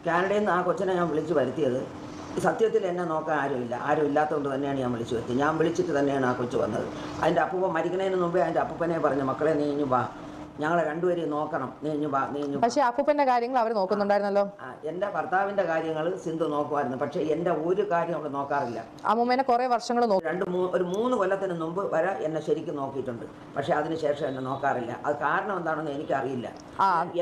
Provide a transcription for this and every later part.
കാനഡയിൽ നിന്ന് ആ കൊച്ചിനെ ഞാൻ വിളിച്ച് വരുത്തിയത് സത്യത്തിൽ എന്നെ നോക്കാൻ ആരും ഇല്ലാത്തതുകൊണ്ട് തന്നെയാണ് ഞാൻ വിളിച്ചു വരുത്തിയത്. ഞാൻ വിളിച്ചിട്ട് തന്നെയാണ് ആ കൊച്ചു വന്നത്. അതിൻ്റെ അപ്പൂപ്പൻ മരിക്കുന്നതിന് മുമ്പേ അതിൻ്റെ അപ്പൂപ്പനെ പറഞ്ഞു, മക്കളെ നീ ഇഞ്ഞു വാ, ഞങ്ങളെ രണ്ടുപേരെയും നോക്കണം, നീ ഇഞ്ഞു വാ. പക്ഷേ അപ്പൂപ്പൻ്റെ കാര്യങ്ങൾ അവർ നോക്കുന്നുണ്ടായിരുന്നല്ലോ. എൻ്റെ ഭർത്താവിൻ്റെ കാര്യങ്ങൾ സിന്ധു നോക്കുമായിരുന്നു, പക്ഷേ എൻ്റെ ഒരു കാര്യം അവൾ നോക്കാറില്ല. അമ്മൂമ്മേനെ കുറേ വർഷങ്ങൾ നോക്കി, ഒരു 3 കൊല്ലത്തിന് മുമ്പ് വരെ എന്നെ ശരിക്കും നോക്കിയിട്ടുണ്ട്, പക്ഷേ അതിനുശേഷം എന്നെ നോക്കാറില്ല. അത് കാരണം എന്താണെന്ന് എനിക്കറിയില്ല.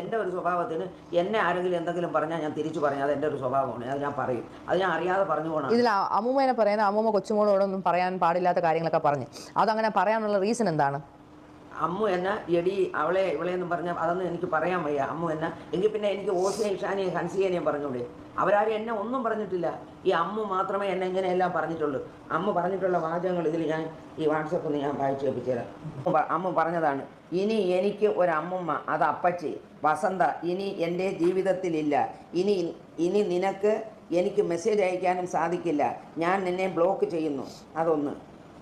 എൻ്റെ ഒരു സ്വഭാവത്തിന് എന്നെ ആരെങ്കിലും എന്തെങ്കിലും പറഞ്ഞാൽ ഞാൻ തിരിച്ചു പറഞ്ഞാൽ അത് എൻ്റെ ഒരു സ്വഭാവമാണ്, അത് ഞാൻ പറയും, അത് ഞാൻ അറിയാതെ പറഞ്ഞു പോകണം. ഇതിൽ അമ്മൂമ്മേനെ പറയുന്ന അമ്മൂമ്മ കൊച്ചുമോളോടൊന്നും പറയാൻ പാടില്ലാത്ത കാര്യങ്ങളൊക്കെ പറഞ്ഞു, അതങ്ങനെ പറയാനുള്ള റീസൺ എന്താണ്? അമ്മു എന്നെ എടി അവളെ ഇവളെന്നും പറഞ്ഞാൽ അതൊന്നും എനിക്ക് പറയാൻ വയ്യ. അമ്മു എന്നെ എങ്കിൽ പിന്നെ എനിക്ക് ഓസിനെയും ഇഷാനെയും ഹൻസിയേനെയും പറഞ്ഞൂടെ? അവരാരും എന്നെ ഒന്നും പറഞ്ഞിട്ടില്ല. ഈ അമ്മു മാത്രമേ എന്നെ ഇങ്ങനെയെല്ലാം പറഞ്ഞിട്ടുള്ളൂ. അമ്മു പറഞ്ഞിട്ടുള്ള വാചകങ്ങൾ ഇതിൽ ഞാൻ ഈ വാട്സപ്പിൽ ഞാൻ വായിച്ചു കേൾപ്പിച്ചുതരാം. അമ്മു പറഞ്ഞതാണ്, ഇനി എനിക്ക് ഒരമ്മുമ്മ, അത് അപ്പച്ചി വസന്ത ഇനി എൻ്റെ ജീവിതത്തിലില്ല. ഇനി നിനക്ക് എനിക്ക് മെസ്സേജ് അയക്കാനും സാധിക്കില്ല. ഞാൻ നിന്നെ ബ്ലോക്ക് ചെയ്യുന്നു. അതൊന്ന്.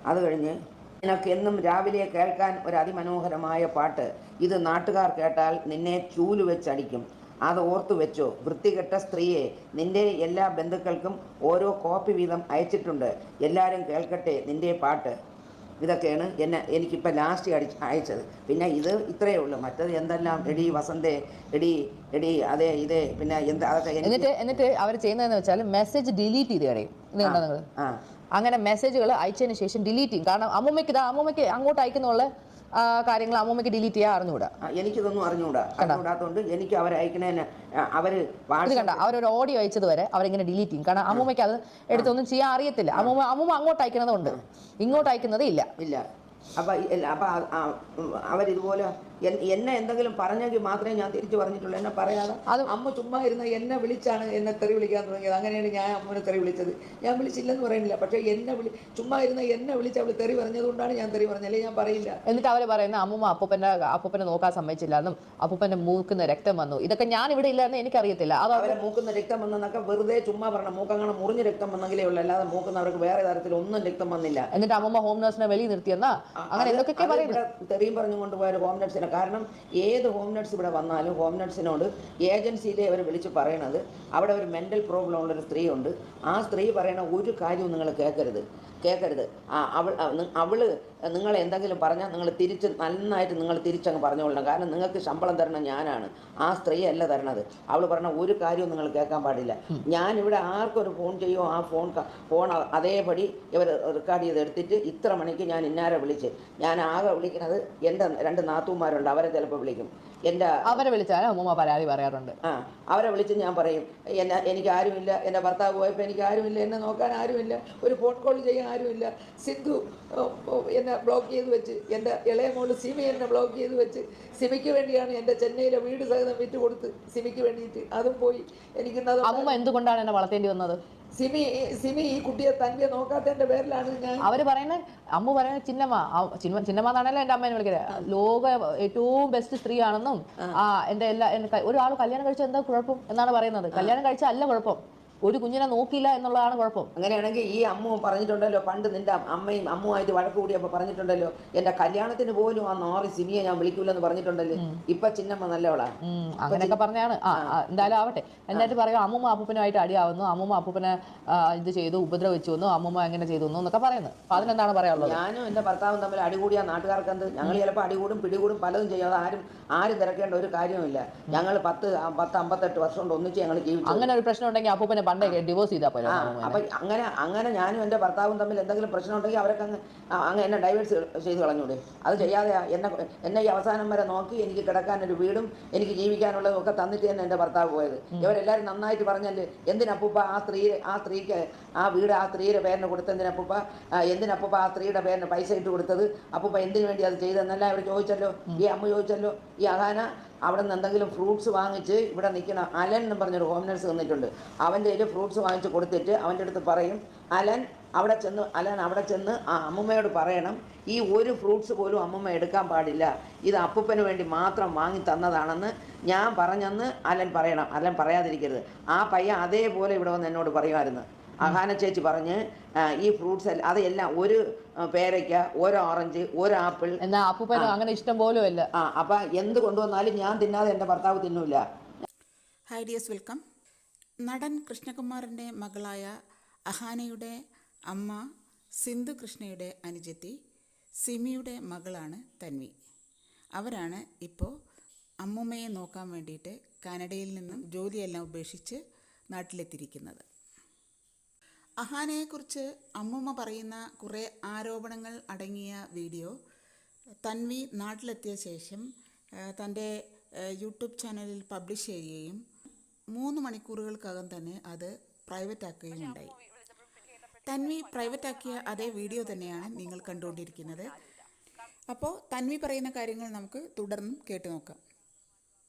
അത് കഴിഞ്ഞ് നിനക്ക് എന്നും രാവിലെ കേൾക്കാൻ ഒരു അതിമനോഹരമായ പാട്ട്. ഇത് നാട്ടുകാർ കേട്ടാൽ നിന്നെ ചൂല് വെച്ചടിക്കും. അത് ഓർത്തു വെച്ചോ. വൃത്തികെട്ട സ്ത്രീയെ, നിന്റെ എല്ലാ ബന്ധുക്കൾക്കും ഓരോ കോപ്പി വീതം അയച്ചിട്ടുണ്ട്. എല്ലാവരും കേൾക്കട്ടെ നിന്റെ പാട്ട്. ഇതൊക്കെയാണ് എനിക്കിപ്പോൾ ലാസ്റ്റ് അയച്ചത്. പിന്നെ ഇത് ഇത്രയേ ഉള്ളൂ. മറ്റത് എന്തെല്ലാം എടി വസന്തേ, എടി അതേ ഇതേ, പിന്നെ എന്താ അതൊക്കെ. എന്നിട്ട് അവർ ചെയ്യുന്നതെന്ന് വെച്ചാൽ മെസ്സേജ് ഡിലീറ്റ് ചെയ്ത് കളയും. ഇതുണ്ടോ നിങ്ങൾ? അങ്ങനെ മെസ്സേജുകൾ അയച്ചതിന് ശേഷം ഡിലീറ്റ് ചെയ്യും. കാരണം അമ്മൂമ്മയ്ക്ക് അങ്ങോട്ട് അയക്കുന്നുള്ള കാര്യങ്ങൾ അമ്മൂമ്മയ്ക്ക് ഡിലീറ്റ് ചെയ്യാൻ അറിഞ്ഞുകൂടാ. എനിക്കിതൊന്നും അറിഞ്ഞുകൂടാത്തോണ്ട് എനിക്ക് അവരയക്കണേന് അവരൊരു ഓഡിയോ അയച്ചത് വരെ അവരിങ്ങനെ ഡിലീറ്റ് ചെയ്യും. കാരണം അമ്മൂമ്മയ്ക്ക് അത് എടുത്തൊന്നും ചെയ്യാൻ അറിയത്തില്ല. അമ്മൂമ്മ അങ്ങോട്ട് അയക്കുന്നതുകൊണ്ട് ഇങ്ങോട്ട് അയക്കുന്നത് ഇല്ല. അപ്പം അവരിതുപോലെ എന്നെ എന്തെങ്കിലും പറഞ്ഞെങ്കിൽ മാത്രമേ ഞാൻ തിരിച്ചു പറഞ്ഞിട്ടുള്ളൂ. എന്നെ പറയാതെ അത് അമ്മ ചുമ്മാ ഇരുന്ന് എന്നെ വിളിച്ചാണ് എന്നെ തെറി വിളിക്കാൻ തുടങ്ങിയത്. അങ്ങനെയാണ് ഞാൻ അമ്മനെ തെറി വിളിച്ചത്. ഞാൻ വിളിച്ചില്ലെന്ന് പറയുന്നില്ല, പക്ഷേ ചുമ്മാ ഇരുന്ന് എന്നെ വിളിച്ച് അവൾ തെറി പറഞ്ഞതുകൊണ്ടാണ് ഞാൻ തെറി പറഞ്ഞത്, അല്ലെങ്കിൽ ഞാൻ പറയില്ല. എന്നിട്ട് അവർ പറയുന്ന അമ്മൂമ്മ അപ്പൂപ്പനെ നോക്കാൻ സമ്മതിച്ചില്ല എന്നും അപ്പൂപ്പന്റെ മൂക്കുന്ന രക്തം വന്നു, ഇതൊക്കെ ഞാൻ ഇവിടെ ഇല്ലെന്ന് എനിക്കറിയത്തില്ല. അത് അവരെ മൂക്കുന്ന രക്തം വന്നെന്നൊക്കെ വെറുതെ ചുമ്മാ പറഞ്ഞ, മൂക്കങ്ങനെ മുറിഞ്ഞ രക്തം വന്നെങ്കിലേ ഉള്ളൂ, അല്ലാതെ മൂക്കുന്നവർക്ക് വേറെ തരത്തിലൊന്നും രക്തം വന്നില്ല. എന്നിട്ട് അമ്മൂമ്മ ഹോം നഴ്സിനെ വെളിയിൽ നിർത്തിയെന്നാ അങ്ങനെ എന്തൊക്കെ പറയുന്നത്. തെറിയും പറഞ്ഞുകൊണ്ട് പോയ ഹോം നഴ്സിനെ, കാരണം ഏത് ഹോം നഴ്സ് ഇവിടെ വന്നാലും ഹോം നഴ്സിനോട് ഏജൻസിയിലെ അവർ വിളിച്ച് പറയണത്, അവിടെ ഒരു മെൻ്റൽ പ്രോബ്ലം ഉള്ളൊരു സ്ത്രീ ഉണ്ട്, ആ സ്ത്രീ പറയണ ഒരു കാര്യവും നിങ്ങൾ കേൾക്കരുത്. അവൾ നിങ്ങൾ എന്തെങ്കിലും പറഞ്ഞാൽ നിങ്ങൾ നന്നായിട്ട് നിങ്ങൾ തിരിച്ചങ്ങ് പറഞ്ഞുകൊള്ളണം. കാരണം നിങ്ങൾക്ക് ശമ്പളം തരണം ഞാനാണ്, ആ സ്ത്രീ അല്ല തരണത്. അവൾ പറഞ്ഞ ഒരു കാര്യവും നിങ്ങൾ കേൾക്കാൻ പാടില്ല. ഞാനിവിടെ ആർക്കൊരു ഫോൺ ചെയ്യുമോ ആ ഫോൺ അതേപടി ഇവർ റെക്കോർഡ് ചെയ്തെടുത്തിട്ട് ഇത്ര മണിക്ക് ഞാൻ ഇന്നാരെ വിളിച്ച്, ഞാൻ ആകെ വിളിക്കുന്നത് എൻ്റെ 2 നാത്തൂന്മാരുണ്ട്, അവരെ ചിലപ്പോൾ വിളിക്കും. അവരെ വിളിച്ചാലും അമ്മൂമ്മ പരാതി പറയാറുണ്ട്. അവരെ വിളിച്ച് ഞാൻ പറയും, എനിക്ക് ആരുമില്ല, എൻ്റെ ഭർത്താവ് പോയപ്പോൾ എനിക്ക് ആരുമില്ല, എന്നെ നോക്കാൻ ആരുമില്ല, ഒരു ഫോൺ കോൾ ചെയ്യാൻ ആരുമില്ല. സിന്ധു എന്നെ ബ്ലോക്ക് ചെയ്ത് വെച്ച്, എൻ്റെ ഇളയ മോള് സിമി എന്നെ ബ്ലോക്ക് ചെയ്ത് വെച്ച്, സിമിക്ക് വേണ്ടിയാണ് എൻ്റെ ചെന്നൈയിലെ വീട് സഹിതം വിറ്റ് കൊടുത്ത് സിമിക്ക് വേണ്ടിയിട്ട്, അതും പോയി. എനിക്കുള്ളത് അമ്മൂമ്മ എന്തുകൊണ്ടാണ് എന്നെ വളർത്തേണ്ടി വന്നത്? സിമി ഈ കുട്ടിയെ തന്നെ നോക്കാത്തതിന്റെ പേരിലാണ് ഞാൻ. അവര് പറയുന്നത്, അമ്മ പറയുന്നത് ചിന്നമ്മ എന്നാണല്ലോ എൻ്റെ അമ്മേനെ വിളിക്കുന്നത്, ലോക ഏറ്റവും ബെസ്റ്റ് സ്ത്രീ ആണെന്നും എൻ്റെ ഒരാൾ കല്യാണം കഴിച്ചാൽ എന്താ കുഴപ്പം എന്നാണ് പറയുന്നത്. കല്യാണം കഴിച്ചാൽ അല്ല കുഴപ്പം, ഒരു കുഞ്ഞിനെ നോക്കിയില്ല എന്നുള്ളതാണ് കുഴപ്പം. അങ്ങനെയാണെങ്കിൽ ഈ അമ്മ പറഞ്ഞിട്ടുണ്ടല്ലോ, പണ്ട് നിന്റെ അമ്മയും അമ്മുമായിട്ട് വഴക്ക് കൂടിയപ്പോൾ പറഞ്ഞിട്ടുണ്ടല്ലോ, എൻ്റെ കല്യാണത്തിന് പോലും ആ നാറി സിമിയെ ഞാൻ വിളിക്കൂലെന്ന് പറഞ്ഞിട്ടുണ്ടല്ലോ. ഇപ്പൊ ചിന്നമ്മ നല്ലവളാ. അങ്ങനെയൊക്കെ പറഞ്ഞാണ്. എന്തായാലും ആവട്ടെ. എന്നിട്ട് പറയാം അമ്മൂമ്മ അപ്പൂപ്പനുമായിട്ട് അടിയാവുന്നു, അമ്മൂമ്മ അപ്പൂപ്പനെ ഇത് ചെയ്തു, ഉപദ്രവിച്ചു വന്നു, അമ്മൂമ്മ എങ്ങനെ ചെയ്തു എന്നൊക്കെ പറയുന്നത്. അപ്പൊ അതിനെന്താണ് പറയാനുള്ളത്? ഞാനും എൻ്റെ ഭർത്താവും തമ്മിൽ അടികൂടിയ നാട്ടുകാർക്ക് എന്ത്? ഞങ്ങൾ ചിലപ്പോൾ അടികൂടും പിടികൂടും പലതും ചെയ്യാതെ ആരും തിരക്കേണ്ട ഒരു കാര്യമില്ല. ഞങ്ങൾ 10-58 വർഷം കൊണ്ട് ഒന്നിച്ച് ഞങ്ങൾ ജീവിച്ചു. അങ്ങനെ ഒരു പ്രശ്നം ഉണ്ടെങ്കിൽ അപ്പൂപ്പനെ പണ്ടേ ഡിവോഴ്സ് ചെയ്താൽ പോലെ. അപ്പം അങ്ങനെ ഞാനും എൻ്റെ ഭർത്താവും തമ്മിൽ എന്തെങ്കിലും പ്രശ്നം ഉണ്ടെങ്കിൽ അവരൊക്കെ അങ്ങ് എന്നെ ഡൈവേഴ്സ് ചെയ്ത് കളഞ്ഞൂടെ? അത് ചെയ്യാതെ എന്നെ ഈ അവസാനം വരെ നോക്കി എനിക്ക് കിടക്കാനൊരു വീടും എനിക്ക് ജീവിക്കാനുള്ളതും ഒക്കെ തന്നിട്ട് തന്നെ എൻ്റെ ഭർത്താവ് പോയത്. ഇവരെല്ലാവരും നന്നായിട്ട് പറഞ്ഞല്ലേ, എന്തിനപ്പൂപ്പ ആ സ്ത്രീക്ക് ആ വീട് ആ സ്ത്രീയുടെ പേരിന് കൊടുത്തെന്തിനപ്പൂപ്പ, എന്തിനപ്പൂപ്പ ആ സ്ത്രീയുടെ പേരിന് പൈസ ഇട്ട് കൊടുത്തത്, അപ്പൂപ്പ എന്തിനു വേണ്ടി അത് ചെയ്തെന്നെല്ലാം അവർ ചോദിച്ചല്ലോ. ഈ അമ്മ ചോദിച്ചല്ലോ. ഈ അഹാന അവിടെ നിന്ന് എന്തെങ്കിലും ഫ്രൂട്ട്സ് വാങ്ങിച്ച് ഇവിടെ നിൽക്കുന്ന അലൻ എന്ന് പറഞ്ഞൊരു ഹോം നഴ്സ് വന്നിട്ടുണ്ട്, അവൻ്റെ കയ്യിൽ ഫ്രൂട്ട്സ് വാങ്ങിച്ച് കൊടുത്തിട്ട് അവൻ്റെ അടുത്ത് പറയും, അലൻ അവിടെ ചെന്ന് ആ അമ്മൂമ്മയോട് പറയണം, ഈ ഒരു ഫ്രൂട്ട്സ് പോലും അമ്മൂമ്മ എടുക്കാൻ പാടില്ല, ഇത് അപ്പൂപ്പന് വേണ്ടി മാത്രം വാങ്ങി തന്നതാണെന്ന് ഞാൻ പറഞ്ഞെന്ന് അലൻ പറയണം. അലൻ പറയാതിരിക്കരുത്. ആ പയ്യൻ അതേപോലെ ഇവിടെ വന്ന് എന്നോട് പറയുമായിരുന്നു. അഹാന ചേച്ചി പറഞ്ഞ് ഈ ഫ്രൂട്ട്സ് അതെല്ലാം ഒരു പേരയ്ക്ക, ഒരു ഓറഞ്ച്, ഒരു ആപ്പിൾ, എന്നാ അപ്പൂപ്പന് അങ്ങനെ ഇഷ്ടം പോലും അല്ല. അപ്പം എന്ത് കൊണ്ടുവന്നാലും ഞാൻ തിന്നാതെ എൻ്റെ ഭർത്താവ് തിന്നൂല. Hi dears, welcome. നടൻ കൃഷ്ണകുമാറിൻ്റെ മകളായ അഹാനയുടെ അമ്മ സിന്ധു കൃഷ്ണയുടെ അനുജത്തി സിമിയുടെ മകളാണ് തൻവി. അവരാണ് ഇപ്പോൾ അമ്മൂമ്മയെ നോക്കാൻ വേണ്ടിയിട്ട് കാനഡയിൽ നിന്നും ജോലിയെല്ലാം ഉപേക്ഷിച്ച് നാട്ടിലെത്തിയിരിക്കുന്നത്. അഹാനയെക്കുറിച്ച് അമ്മൂമ്മ പറയുന്ന കുറേ ആരോപണങ്ങൾ അടങ്ങിയ വീഡിയോ തൻവി നാട്ടിലെത്തിയ ശേഷം തൻ്റെ യൂട്യൂബ് ചാനലിൽ പബ്ലിഷ് ചെയ്യുകയും 3 മണിക്കൂറുകൾക്കകം തന്നെ അത് പ്രൈവറ്റ് ആക്കുകയും ഉണ്ടായി. തൻവി പ്രൈവറ്റ് ആക്കിയ അതേ വീഡിയോ തന്നെയാണ് നിങ്ങൾ കണ്ടുകൊണ്ടിരിക്കുന്നത്. അപ്പോൾ തൻവി പറയുന്ന കാര്യങ്ങൾ നമുക്ക് തുടർന്നും കേട്ടു നോക്കാം.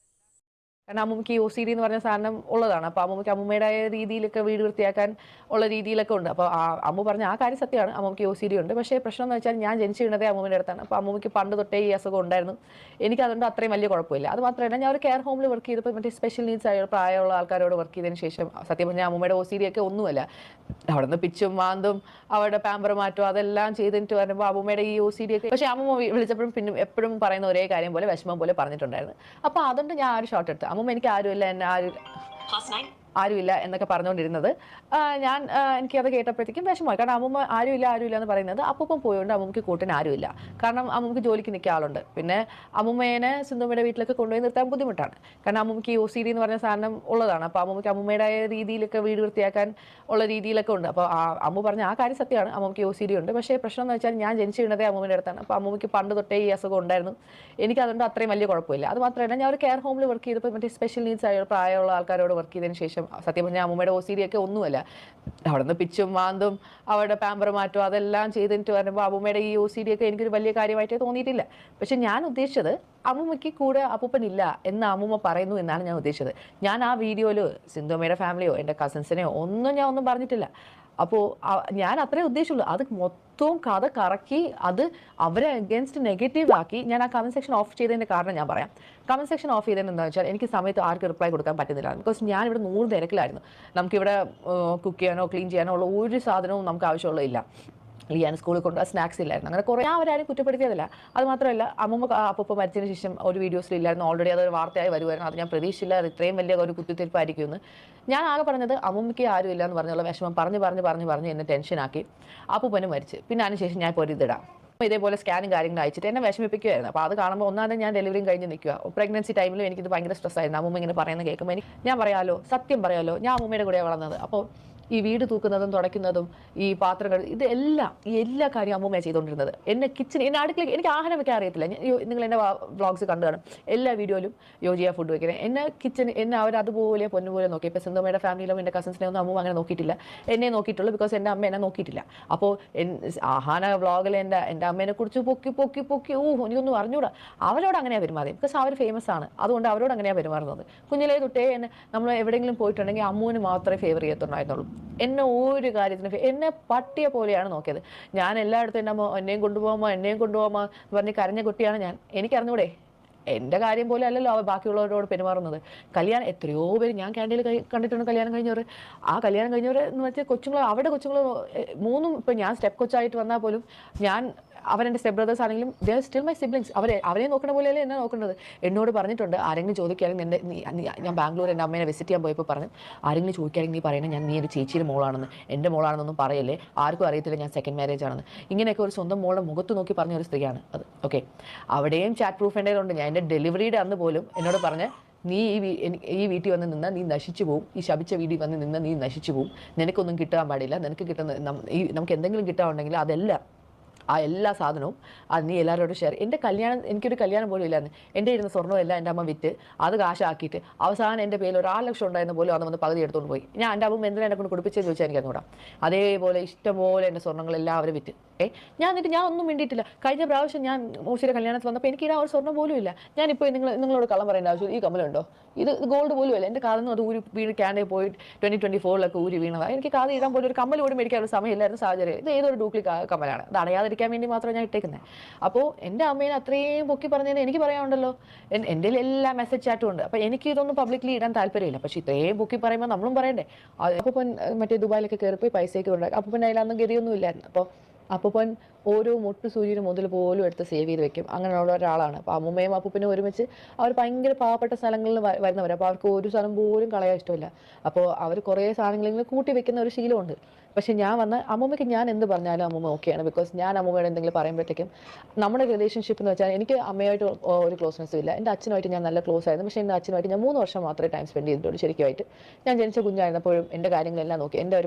കാരണം അമ്മൂമ്മയ്ക്ക് ഈ OCD എന്ന് പറഞ്ഞ സാധനം ഉള്ളതാണ്. അപ്പോൾ അമ്മൂമ്മയ്ക്ക് അമ്മൂമ്മയുടേതായ രീതിയിലൊക്കെ വീട് വൃത്തിയാക്കാൻ ഉള്ള രീതിയിലൊക്കെ ഉണ്ട്. അപ്പോൾ അമ്മ പറഞ്ഞ ആ കാര്യം സത്യമാണ്, അമ്മൂമ്മയ്ക്ക് OCD ഉണ്ട്. പക്ഷേ പ്രശ്നം എന്ന് വെച്ചാൽ ഞാൻ ജനിച്ചു വീണതേ അമ്മൂമ്മയുടെ അടുത്താണ്. അപ്പോൾ അമ്മൂമ്മയ്ക്ക് പണ്ട് തൊട്ടേ ഈ അസുഖം ഉണ്ടായിരുന്നു. എനിക്കതുകൊണ്ട് അത്രയും വലിയ കുഴപ്പമില്ല. അത് മാത്രമല്ല, ഞാൻ ഒരു കെയർ ഹോമിൽ വർക്ക് ചെയ്തപ്പോൾ മറ്റേ സ്പെഷ്യൽ നീഡ്സ് ആയ പ്രായമുള്ള ആൾക്കാരോട് വർക്ക് ചെയ്തതിന് ശേഷം സത്യം പറഞ്ഞാൽ അമ്മൂമ്മയുടെ OCD ഒക്കെ ഒന്നുമല്ല. അവിടെ നിന്ന് പിച്ചും മാന്തും അവരുടെ പാമ്പർ മാറ്റും അതെല്ലാം ചെയ്തിട്ട് വരുമ്പോൾ അമ്മൂമ്മയുടെ ഈ OCD ഒക്കെ. പക്ഷേ അമ്മൂമ്മ വിളിച്ചപ്പോഴും പിന്നെ എപ്പോഴും പറയുന്ന ഒരേ കാര്യം പോലെ വിഷമം പോലെ പറഞ്ഞിട്ടുണ്ടായിരുന്നു. അപ്പോൾ അതുകൊണ്ട് ഞാൻ ഒരു ഷോട്ട് എടുത്തു. അമ്മൂമ്മ എനിക്ക് ആരുമില്ല, എന്നെ ആരുമില്ല എന്നൊക്കെ പറഞ്ഞുകൊണ്ടിരുന്നത് എനിക്കത് കേട്ടപ്പോഴത്തേക്കും വിഷമമായി. കാരണം അമ്മൂമ്മ ആരുമില്ല എന്ന് പറയുന്നത് അപ്പം പോയോണ്ട് അമ്മൂമ്മയ്ക്ക് കൂട്ടിന് ആരുമില്ല. കാരണം അമ്മൂമ്മയ്ക്ക് ജോലിക്ക് നിൽക്കുക ആളുണ്ട്. പിന്നെ അമ്മൂമ്മേനെ സിന്ധുമ്മയുടെ വീട്ടിലൊക്കെ കൊണ്ടുപോയി നിർത്താൻ ബുദ്ധിമുട്ടാണ്. കാരണം അമ്മൂമ്മയ്ക്ക് ഈ OCD എന്ന് പറഞ്ഞ സാധനം ഉള്ളതാണ്. അപ്പോൾ അമ്മൂമ്മയ്ക്ക് അമ്മൂമ്മയുടേതായ രീതിയിലൊക്കെ വീട് വൃത്തിയാക്കാൻ ഉള്ള രീതിയിലൊക്കെ ഉണ്ട്. അപ്പോൾ അമ്മ പറഞ്ഞ ആ കാര്യം സത്യമാണ്, അമ്മൂമ്മയ്ക്ക് OCD ഉണ്ട്. പക്ഷേ പ്രശ്നം എന്ന് വെച്ചാൽ ഞാൻ ജനിച്ചു വീണതേ അമ്മൂമ്മയുടെ അടുത്താണ്. അപ്പോൾ അമ്മൂമ്മയ്ക്ക് പണ്ട് തൊട്ടേ ഈ അസുഖം ഉണ്ടായിരുന്നു. എനിക്കതുകൊണ്ട് അത്രയും വലിയ കുഴപ്പമില്ല. അത് മാത്രമല്ല, ഞാൻ ഒരു കെയർ ഹോമിൽ വർക്ക് ചെയ്തപ്പോൾ മറ്റേ സ്പെഷ്യൽ നീഡ്സ് ആയ പ്രായമുള്ള ആൾക്കാരോട് വർക്ക് ചെയ്തതിന് ശേഷം സത്യം പറഞ്ഞാൽ അമ്മൂമ്മയുടെ OCD ഒക്കെ ഒന്നുമല്ല. അവിടെ നിന്ന് പിച്ചും മാന്തും അവരുടെ പാമ്പർ മാറ്റും അതെല്ലാം ചെയ്തിട്ട് വരുമ്പോൾ അമ്മൂമ്മയുടെ ഈ OCD ഒക്കെ എനിക്കൊരു വലിയ കാര്യമായിട്ടേ തോന്നിയിട്ടില്ല. പക്ഷെ ഞാൻ ഉദ്ദേശിച്ചത് അമ്മൂമ്മയ്ക്ക് കൂടെ അപ്പൂപ്പനില്ല എന്ന് അമ്മൂമ്മ പറയുന്നു എന്നാണ് ഞാൻ ഉദ്ദേശിച്ചത്. ഞാൻ ആ വീഡിയോയിൽ സിന്ധുമ്മയുടെ ഫാമിലിയോ എൻ്റെ കസിൻസിനെയോ ഒന്നും പറഞ്ഞിട്ടില്ല. അപ്പോൾ ഞാൻ അത്രേ ഉദ്ദേശിച്ചുള്ളൂ. അത് മൊത്തവും കഥ കറക്കി അത് അവരെ അഗേൻസ്റ്റ് നെഗറ്റീവ് ആക്കി ഞാൻ ആ കമൻറ്റ് സെക്ഷൻ ഓഫ് ചെയ്തതിൻ്റെ കാരണം ഞാൻ പറയാം. കമൻറ്റ് സെക്ഷൻ ഓഫ് ചെയ്തതെന്ന് എന്താ വെച്ചാൽ എനിക്ക് സമയത്ത് ആർക്കും റിപ്ലൈ കൊടുക്കാൻ പറ്റുന്നില്ല. ബിക്കോസ് ഞാനിവിടെ 100 തിരക്കിലായിരുന്നു. നമുക്കിവിടെ കുക്ക് ചെയ്യാനോ ക്ലീൻ ചെയ്യാനോ ഉള്ള ഒരു സാധനവും നമുക്ക് ആവശ്യമുള്ളതില്ല. ലിയാൻ സ്കൂളിൽ കൊണ്ട് സ്നാക്സ് ഇല്ലായിരുന്നു. അങ്ങനെ കുറേ അവരാരും കുറ്റപ്പെടുത്തിയതല്ല. അത് മാത്രമല്ല, അമ്മൂമ്മ അപ്പോൾ മരിച്ചതിന് ശേഷം ഒരു വീഡിയോസിലില്ലായിരുന്നു. ഓൾറെഡി അതൊരു വാർത്തയായി വരുമായിരുന്നു. അത് ഞാൻ പ്രതീക്ഷിച്ചില്ല ഇത്രയും വലിയ ഒരു കുത്തിത്തിരിപ്പായിരിക്കുമെന്ന്. ഞാൻ ആകെ പറഞ്ഞത് അമ്മൂമ്മയ്ക്ക് ആരുമില്ല എന്ന് പറഞ്ഞുള്ള വിഷമം പറഞ്ഞ് എന്നെ ടെൻഷനാക്കി അപ്പൂപ്പനും മരിച്ച്. പിന്നെ അതിനുശേഷം ഞാൻ ഇപ്പോൾ ഒരു ഇതിടാം ഇതേപോലെ സ്കാനും കാര്യങ്ങളും അയച്ചിട്ട് എന്നെ വിഷമിപ്പിക്കുമായിരുന്നു. അപ്പോൾ അത് കാണുമ്പോൾ ഒന്നാമത് ഞാൻ ഡെലിവറിയും കഴിഞ്ഞ് നിൽക്കുക. പ്രഗ്നൻസി ടൈമിലും എനിക്കിത് ഭയങ്കര സ്ട്രെസ്സായിരുന്നു. അമ്മൂമ്മ ഇങ്ങനെ പറയുന്നത് കേൾക്കുമ്പോൾ ഞാൻ പറയാമല്ലോ, സത്യം പറയാമല്ലോ, ഞാൻ അമ്മൂമ്മയുടെ കൂടെയാണ് വളർന്നത്. അപ്പോൾ ഈ വീട് തൂക്കുന്നതും തുടയ്ക്കുന്നതും ഈ പാത്രങ്ങൾ ഇതെല്ലാം ഈ എല്ലാ കാര്യവും അമ്മൂമ്മയാണ് ചെയ്തുകൊണ്ടിരുന്നത്. എന്നെ അടുക്കളയിൽ എനിക്ക് ആഹാരം വെക്കാൻ അറിയത്തില്ല. നിങ്ങൾ എൻ്റെ വ്ളോഗ്സ് കണ്ടു കാണും. എല്ലാ വീഡിയോയിലും യോജിയ ഫുഡ് വയ്ക്കുന്നത് എന്നെ അവരതുപോലെ പൊന്നുപോലെ നോക്കി. ഇപ്പോൾ സിന്ധുമ്മയുടെ ഫാമിലിയിലും എൻ്റെ കസിൻസിനെ ഒന്നും അമ്മൂമ്മ അങ്ങനെ നോക്കിയിട്ടില്ല. എന്നെ നോക്കിയിട്ടുള്ളൂ. ബിക്കോസ് എൻ്റെ അമ്മ എന്നെ നോക്കിയിട്ടില്ല. അപ്പോൾ ആഹാന വ്ളോഗിൽ എൻ്റെ അമ്മേനെ കുറിച്ച് പൊക്കി എനിക്കൊന്നും അറിഞ്ഞൂടാ. അവരോട് അങ്ങനെയാണ് പെരുമാറിയത്. ബിക്കോസ് അവർ ഫേമസ് ആണ്. അതുകൊണ്ട് അവരോട് അങ്ങനെയാണ് പെരുമാറുന്നത്. കുഞ്ഞിലേ തൊട്ടേ നമ്മൾ എവിടെയെങ്കിലും പോയിട്ടുണ്ടെങ്കിൽ അമ്മൂന് മാത്രമേ ഫേവർ ചെയ്യത്തുണ്ടായിരുന്നുള്ളൂ. എന്നെ ഒരു കാര്യത്തിന് എന്നെ പട്ടിയെ പോലെയാണ് നോക്കിയത്. ഞാൻ എല്ലായിടത്തും എൻ്റെ അമ്മ എന്നെയും കൊണ്ടുപോകാമോ പറഞ്ഞ് കരഞ്ഞ കുട്ടിയാണ് ഞാൻ. എനിക്കറിഞ്ഞൂടെ എൻ്റെ കാര്യം പോലെ അല്ലല്ലോ അവർ ബാക്കിയുള്ളവരോട് പെരുമാറുന്നത്. കല്യാണം എത്രയോ പേര് ഞാൻ ക്യാൻറ്റീനിൽ കണ്ടിട്ടുണ്ട്. കല്യാണം കഴിഞ്ഞവർ കല്യാണം കഴിഞ്ഞവർ എന്ന് വെച്ചാൽ കൊച്ചുങ്ങൾ 3 ഇപ്പം ഞാൻ സ്റ്റെപ്പ് കൊച്ചായിട്ട് വന്നാൽ പോലും അവരെൻ്റെ സ്റ്റെപ്പ് ബ്രദേഴ്സ് ആണെങ്കിലും they are still my siblings. അവരെ നോക്കുന്ന പോലെയല്ലേ എന്നെ നോക്കേണ്ടത്. എന്നോട് പറഞ്ഞിട്ടുണ്ട്, ആരെങ്കിലും ചോദിക്കുകയാണെങ്കിൽ ഞാൻ ബാംഗ്ലൂർ എൻ്റെ അമ്മേനെ വിസിറ്റ് ചെയ്യാൻ പോയപ്പോൾ പറഞ്ഞു, ആരെങ്കിലും ചോദിക്കുകയാണെങ്കിൽ നീ പറയണേ നീ എൻ്റെ ചേച്ചിയുടെ മോളാണെന്ന്, എൻ്റെ മോളാണെന്നൊന്നും പറയല്ലേ, ആർക്കും അറിയത്തില്ല ഞാൻ സെക്കൻഡ് മാരേജ് ആണെന്ന്. ഇങ്ങനെയൊക്കെ ഒരു സ്വന്തം മോളുടെ മുഖത്ത് നോക്കി പറഞ്ഞ ഒരു സ്ത്രീയാണ് അത്. ഓക്കെ, അവിടെയും ചാറ്റ് പ്രൂഫ് എൻ്റെ ഉണ്ട്. ഞാൻ എൻ്റെ ഡെലിവറിയുടെ അന്ന് പോലും എന്നോട് പറഞ്ഞ്, നീ ഈ വീട്ടിൽ വന്ന് നിന്നാൽ നീ നശിച്ചു പോവും, ഈ ശപിച്ച വീട്ടിൽ വന്ന് നിന്നാൽ നീ നശിച്ചു പോവും, നിനക്കൊന്നും കിട്ടാൻ പാടില്ല, നിനക്ക് കിട്ടുന്ന നമുക്ക് എന്തെങ്കിലും കിട്ടാനുണ്ടെങ്കിൽ അതെല്ലാം ആ എല്ലാ സാധനവും അത് നീ എല്ലാവരോടും ഷെയർ. എനിക്കൊരു കല്യാണം പോലും ഇല്ലായിരുന്നു. എൻ്റെ ഇരുന്ന സ്വർണ്ണം എല്ലാം എൻ്റെ അമ്മ വിറ്റ് അത് കാശാക്കിയിട്ട് അവസാനം എൻ്റെ പേരിൽ 1 ലക്ഷം ഉണ്ടായിരുന്ന പോലും അത് വന്ന് പകുതി എടുത്തുകൊണ്ട് പോയി. ഞാൻ എൻ്റെ അമ്മ എന്തിനാ എന്നെ കൊണ്ട് കുടിപ്പിച്ചെന്ന് ചോദിച്ചാൽ എനിക്ക് അറിഞ്ഞൂടാ. അതേപോലെ ഇഷ്ടംപോലെ എൻ്റെ സ്വർണ്ണങ്ങളെല്ലാം അവർ വിറ്റ്. ഞാൻ ഒന്നും വേണ്ടിയിട്ടില്ല. കഴിഞ്ഞ പ്രാവശ്യം ഞാൻ മൂശിയുടെ കല്യാണത്തിൽ വന്നപ്പോൾ എനിക്ക് ഒരു സ്വർണ്ണം പോലും ഇല്ല. ഞാനിപ്പോൾ നിങ്ങളോട് കള്ളം പറയേണ്ട ആവശ്യം, ഈ കമ്മലുണ്ടോ, ഇത് ഗോൾഡ് പോലും അല്ല. എൻ്റെ കാതിൽ നിന്ന് അത് വീട് ക്യാൻഡേ പോയി 2024 ഊരി വീണതാണ്. എനിക്ക് കാത് ഇടാൻ പോലും ഒരു കമ്മൽ പോലും മേടിക്കാനുള്ള സമയമില്ലായിരുന്നു സാഹചര്യം. ഇത് ഏതൊരു ഡ്യൂപ്ലിക്കേറ്റ് കമ്മലാണ്, അത് അടയാതിരിക്കാൻ വേണ്ടി മാത്രം ഞാൻ ഇട്ടേക്കുന്നത്. അപ്പോൾ എൻ്റെ അമ്മേനെ അത്രയും പൊക്കി പറഞ്ഞതിന് എനിക്ക് പറയാനുണ്ടല്ലോ. എൻ്റെ എല്ലാ മെസ്സേജ് ചാറ്റും ഉണ്ട്. അപ്പോൾ എനിക്ക് ഇതൊന്നും പബ്ലിക്കലി ഇടാൻ താല്പര്യമില്ല. പക്ഷേ ഇത്രയും പൊക്കി പറയുമ്പോൾ നമ്മളും പറയണ്ടേ. അപ്പോൾ മറ്റേ ദുബായിലൊക്കെ കയറിപ്പോയി പൈസയൊക്കെ ഉണ്ടാക്കി. അപ്പോൾ അതിലൊന്നും ഗതിയൊന്നും ഇല്ലായിരുന്നു. അപ്പോൾ അപ്പൂപ്പൻ ഓരോ മുട്ടു സൂര്യന് മുതൽ പോലും എടുത്ത് സേവ് ചെയ്ത് വെക്കും. അങ്ങനെയുള്ള ഒരാളാണ്. അപ്പോൾ അമ്മൂമ്മയും അപ്പൂപ്പനും ഒരുമിച്ച് അവർ ഭയങ്കര പാവപ്പെട്ട സ്ഥലങ്ങളിൽ വരുന്നവർ. അപ്പോൾ അവർക്ക് ഒരു സ്ഥലം പോലും കളയാൻ ഇഷ്ടമില്ല. അപ്പോൾ അവർ കുറേ സാധനങ്ങളിൽ കൂട്ടി വെക്കുന്ന ഒരു ശീലമുണ്ട്. പക്ഷെ ഞാൻ വന്ന അമ്മൂമ്മയ്ക്ക് ഞാൻ എന്ത് പറഞ്ഞാലും അമ്മൂമ്മ ഓക്കെയാണ്. ബിക്കോസ് ഞാൻ അമ്മൂമ്മയോട് എന്തെങ്കിലും പറയുമ്പോഴത്തേക്കും നമ്മുടെ റിലേഷൻഷിപ്പ് എന്ന് വെച്ചാൽ എനിക്ക് അമ്മയായിട്ട് ഒരു ക്ലോസ്നെസ്സും ഇല്ല. എൻ്റെ അച്ഛനുമായിട്ട് ഞാൻ നല്ല ക്ലോസ് ആയിരുന്നു. പക്ഷേ എൻ്റെ അച്ഛനുമായിട്ട് ഞാൻ 3 വർഷം മാത്രമേ ടൈം സ്പെൻഡ് ചെയ്തിട്ടുള്ളൂ ശരിക്കുമായിട്ട്. ഞാൻ ജനിച്ച കുഞ്ഞായിരുന്നപ്പോഴും എൻ്റെ കാര്യങ്ങളെല്ലാം നോക്കി. എൻ്റെ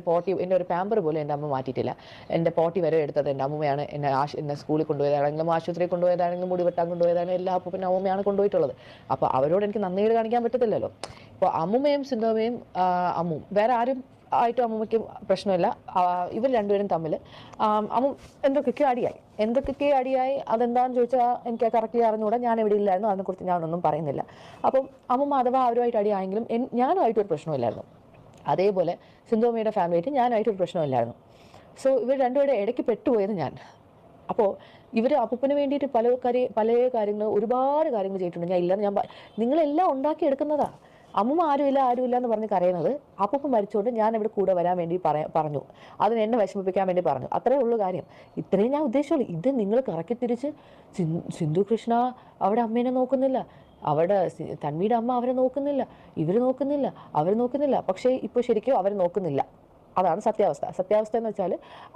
ഒരു പാമ്പർ പോലും എൻ്റെ അമ്മ മാറ്റിയിട്ടില്ല. എൻ്റെ പോട്ടി വരെ എടുത്തത് എൻ്റെ അമ്മയാണ്. എന്നെ സ്കൂളിൽ കൊണ്ടുപോയതാണെങ്കിലും ആശുപത്രിയിൽ കൊണ്ടുപോയതാണെങ്കിലും മുടി വെട്ടാൻ കൊണ്ടുപോയതാണെങ്കിലും എല്ലാ അപ്പൂപ്പനും അമ്മയാണ് കൊണ്ടുപോയിട്ടുള്ളത്. അപ്പോൾ അവരോട് എനിക്ക് നന്ദിയോട് കാണിക്കാൻ പറ്റത്തില്ലല്ലോ. ഇപ്പോൾ അമ്മുമ്മയും സിന്ധുമ്മയും അമ്മും വേറെ ആരും ആയിട്ടും അമ്മൂമ്മയ്ക്ക് പ്രശ്നമില്ല. ഇവർ രണ്ടുപേരും തമ്മിൽ എന്തൊക്കെയൊക്കെ അടിയായി അതെന്താണെന്ന് ചോദിച്ചാൽ എനിക്ക് കറക്റ്റ്ലി അറിഞ്ഞുകൂടാ. ഞാൻ എവിടെ ഇല്ലായിരുന്നു, അതിനെക്കുറിച്ച് ഞാനൊന്നും പറയുന്നില്ല. അപ്പം അമ്മൂമ്മ അഥവാ അവരുമായിട്ട് അടിയായെങ്കിലും ഞാനുമായിട്ടൊരു പ്രശ്നമില്ലായിരുന്നു. അതേപോലെ സിന്ധുമ്മയുടെ ഫാമിലിയായിട്ട് ഞാനുമായിട്ടൊരു പ്രശ്നമില്ലായിരുന്നു. സോ ഇവർ രണ്ടുപേരുടെ ഇടയ്ക്ക് പെട്ടുപോയത് ഞാൻ. അപ്പോൾ ഇവർ അപ്പൂപ്പന് വേണ്ടിയിട്ട് പല കാര്യങ്ങൾ ഒരുപാട് കാര്യങ്ങൾ ചെയ്തിട്ടുണ്ട്. ഞാൻ ഇല്ലെന്ന് നിങ്ങളെല്ലാം ഉണ്ടാക്കിയെടുക്കുന്നതാണ്. അമ്മൂമ്മ ആരുമില്ല എന്ന് പറഞ്ഞ് കരയുന്നത് അപ്പൂപ്പൻ മരിച്ചുകൊണ്ട് ഞാൻ ഇവിടെ കൂടെ വരാൻ വേണ്ടി പറഞ്ഞു. അതിന് എന്നെ വിഷമിപ്പിക്കാൻ വേണ്ടി പറഞ്ഞു. അത്രേ ഉള്ളൂ കാര്യം. ഇത്രയും ഞാൻ ഉദ്ദേശിച്ചുള്ളൂ. ഇത് നിങ്ങൾ കറക്കി തിരിച്ച് സിന്ധു കൃഷ്ണ അവിടെ അമ്മേനെ നോക്കുന്നില്ല, അവിടെ തന്മയുടെ അമ്മ അവരെ നോക്കുന്നില്ല, ഇവർ നോക്കുന്നില്ല. പക്ഷേ ഇപ്പോൾ ശരിക്കും അവർ നോക്കുന്നില്ല. അതാണ് സത്യാവസ്ഥ എന്ന് വെച്ചാൽ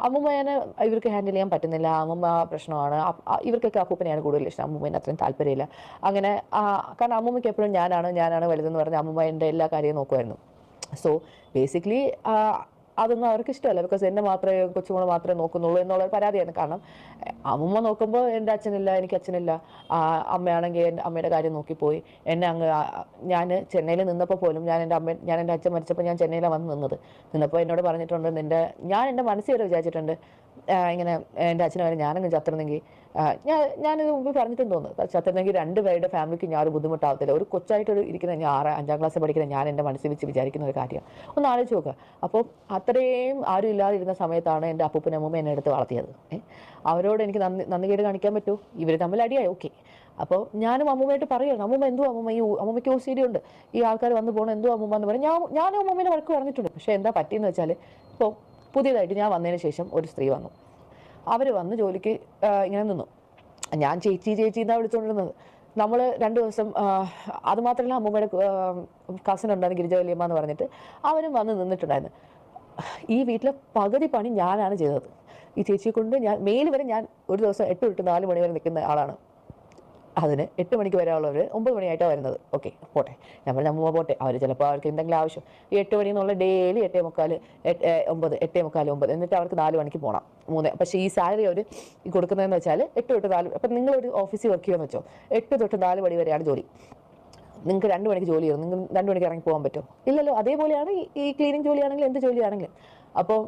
അമ്മൂമ്മേനെ ഇവർക്ക് ഹാൻഡിൽ ചെയ്യാൻ പറ്റുന്നില്ല. അമ്മൂമ്മ പ്രശ്നമാണ്. ഇവർക്കൊക്കെ അപ്പൂപ്പനെയാണ് കൂടുതൽ ഇഷ്ടം. അമ്മൂമ്മേനെ അത്രയും താല്പര്യമില്ല. അങ്ങനെ കാരണം അമ്മൂമ്മയ്ക്ക് എപ്പോഴും ഞാനാണ് വലുതെന്ന് പറഞ്ഞ് അമ്മൂമ്മ എൻ്റെ എല്ലാ കാര്യവും നോക്കുമായിരുന്നു. സോ ബേസിക്കലി അതൊന്നും അവർക്ക് ഇഷ്ടമല്ല. ബിക്കോസ് എന്നെ മാത്രമേ കൊച്ചുമോളെ മാത്രമേ നോക്കുന്നുള്ളൂ എന്നുള്ളൊരു പരാതിയാണ്. കാരണം അമ്മൂമ്മ നോക്കുമ്പോൾ എൻ്റെ അച്ഛനില്ല, എനിക്ക് അച്ഛനില്ല. അമ്മയാണെങ്കിൽ അമ്മയുടെ കാര്യം നോക്കിപ്പോയി. എന്നെ ഞാൻ ചെന്നൈയിൽ നിന്നപ്പോൾ പോലും ഞാൻ എൻ്റെ അച്ഛൻ മരിച്ചപ്പോൾ ഞാൻ ചെന്നൈയിലാണ് നിന്നപ്പോൾ എന്നോട് പറഞ്ഞിട്ടുണ്ട്, ഞാൻ എൻ്റെ മനസ്സിൽ വരെ വിചാരിച്ചിട്ടുണ്ട് ഇങ്ങനെ എൻ്റെ അച്ഛനെ വരെ ഞാനങ്ങ് ചത്തിരുന്നെങ്കിൽ ഞാനിത് മുമ്പ് പറഞ്ഞിട്ടും തോന്നുന്നു, ചത്തിരുന്നെങ്കിൽ 2 പേരുടെ ഫാമിലിക്ക് ഞാൻ ഒരു ബുദ്ധിമുട്ടാവത്തില്ല. ഒരു കൊച്ചായിട്ടൊരു ഇരിക്കുന്ന ഞാൻ 5ാം ക്ലാസ്സിൽ പഠിക്കുന്ന ഞാൻ എൻ്റെ മനസ്സിൽ വെച്ച് വിചാരിക്കുന്ന ഒരു കാര്യം ഒന്ന് ആലോചിച്ച് നോക്കുക. അപ്പോൾ അത്രയും ആരും ഇല്ലാതിരുന്ന സമയത്താണ് എൻ്റെ അപ്പൂപ്പനും അമ്മൂമ്മ എന്നെ എടുത്ത് വളർത്തിയത്. അവരോട് എനിക്ക് നന്ദികേട് കാണിക്കാൻ പറ്റുമോ? ഇവർ തമ്മിൽ അടിയായി, ഓക്കെ. അപ്പോൾ ഞാനും അമ്മൂമ്മയായിട്ട് പറയുകയാണ്, അമ്മൂമ്മ എന്തോ അമ്മൂമ്മയ്ക്ക് OCD ഉണ്ട്, ഈ ആൾക്കാർ വന്നു പോകണം, എന്തോ അമ്മൂമ്മ എന്ന് പറയും. ഞാനും അമ്മൂമ്മേനെ വഴക്ക് പറഞ്ഞിട്ടുണ്ട്. പക്ഷേ എന്താ പറ്റിയെന്ന് വെച്ചാൽ ഇപ്പോൾ പുതിയതായിട്ട് ഞാൻ വന്നതിന് ശേഷം ഒരു സ്ത്രീ വന്നു. അവർ വന്ന് ജോലിക്ക് ഇങ്ങനെ നിന്നു. ഞാൻ ചേച്ചി എന്നാണ് വിളിച്ചുകൊണ്ടിരുന്നത്. നമ്മൾ 2 ദിവസം അതുമാത്രമല്ല അമ്മൂമ്മയുടെ കസിൻ ഉണ്ടായിരുന്നു ഗിരിജ വലിയമ്മ എന്ന് പറഞ്ഞിട്ട് അവരും വന്ന് നിന്നിട്ടുണ്ടായിരുന്നു. ഈ വീട്ടിലെ പകുതി പണി ഞാനാണ് ചെയ്തത്. ഈ ചേച്ചിയെ കൊണ്ട് ഞാൻ മെയിൽ വരെ ഞാൻ ഒരു ദിവസം 8 തൊട്ട് 4 മണി വരെ നിൽക്കുന്ന ആളാണ്. അതിന് 8 മണിക്ക് വരാനുള്ളവർ 9 മണിയായിട്ടാണ് വരുന്നത്. ഓക്കെ, പോട്ടെ, നമ്മൾ അമ്മൂമ്മ പോട്ടെ. അവർ ചിലപ്പോൾ അവർക്ക് എന്തെങ്കിലും ആവശ്യം ഈ 8 മണി എന്നുള്ള ഡെയിലി 8:45, 9 എന്നിട്ട് അവർക്ക് 4 മണിക്ക് പോകണം 3. പക്ഷേ ഈ സാലറി അവർ കൊടുക്കുന്നതെന്ന് വെച്ചാൽ 8 തൊട്ട് 4. അപ്പം നിങ്ങളൊരു ഓഫീസിൽ വർക്ക് ചെയ്യുമെന്ന് വെച്ചോ, 8 തൊട്ട് 4 മണി വരെയാണ് ജോലി. നിങ്ങൾക്ക് 2 മണിക്ക് ജോലി ചെയ്യും, നിങ്ങൾ 2 മണിക്ക് ഇറങ്ങി പോകാൻ പറ്റുമോ? ഇല്ലല്ലോ. അതേപോലെയാണ് ഈ ക്ലീനിങ് ജോലിയാണെങ്കിലും എന്ത് ജോലിയാണെങ്കിലും. അപ്പോൾ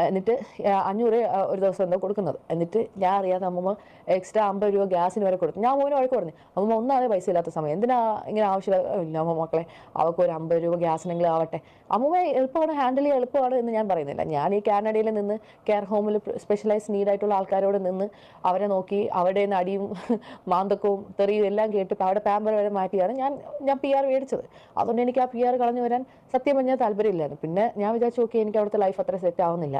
എന്നിട്ട് 500 ഒരു ദിവസം എന്താ കൊടുക്കുന്നത്. എന്നിട്ട് ഞാൻ അറിയാതെ അമ്മൂമ്മ എക്സ്ട്രാ 50 രൂപ ഗ്യാസിന് വരെ കൊടുത്തു. ഞാൻ മോനെ വഴക്ക് പറഞ്ഞു, അമ്മൂമ്മ ഒന്നാതെ പൈസ ഇല്ലാത്ത സമയം എന്തിനാ ഇങ്ങനെ ആവശ്യമില്ല അമ്മ മക്കളെ, അവർക്ക് ഒരു 50 രൂപ ഗ്യാസിനെങ്കിലും ആവട്ടെ. അമ്മൂമ്മ എളുപ്പമാണ്, ഹാൻഡിൽ ചെയ്യാൻ എളുപ്പമാണ് എന്ന് ഞാൻ പറയുന്നില്ല. ഞാൻ ഈ കാനഡയിൽ നിന്ന് കെയർ ഹോമിൽ സ്പെഷ്യലൈസ് നീഡായിട്ടുള്ള ആൾക്കാരോട് നിന്ന് അവരെ നോക്കി അവരുടെ നിന്ന് അടിയും മാന്തക്കവും തെറിയും എല്ലാം കേട്ട് അവിടെ പാമ്പർ വരെ മാറ്റിയാണ് ഞാൻ PR മേടിച്ചത്. അതുകൊണ്ട് എനിക്ക് ആ PR കളഞ്ഞു വരാൻ സത്യം പറഞ്ഞാൽ താല്പര്യമില്ലായിരുന്നു. പിന്നെ ഞാൻ വിചാരിച്ചു, ഓക്കെ, എനിക്ക് അവിടുത്തെ ലൈഫ് അത്ര സെറ്റ് ആവുന്നില്ല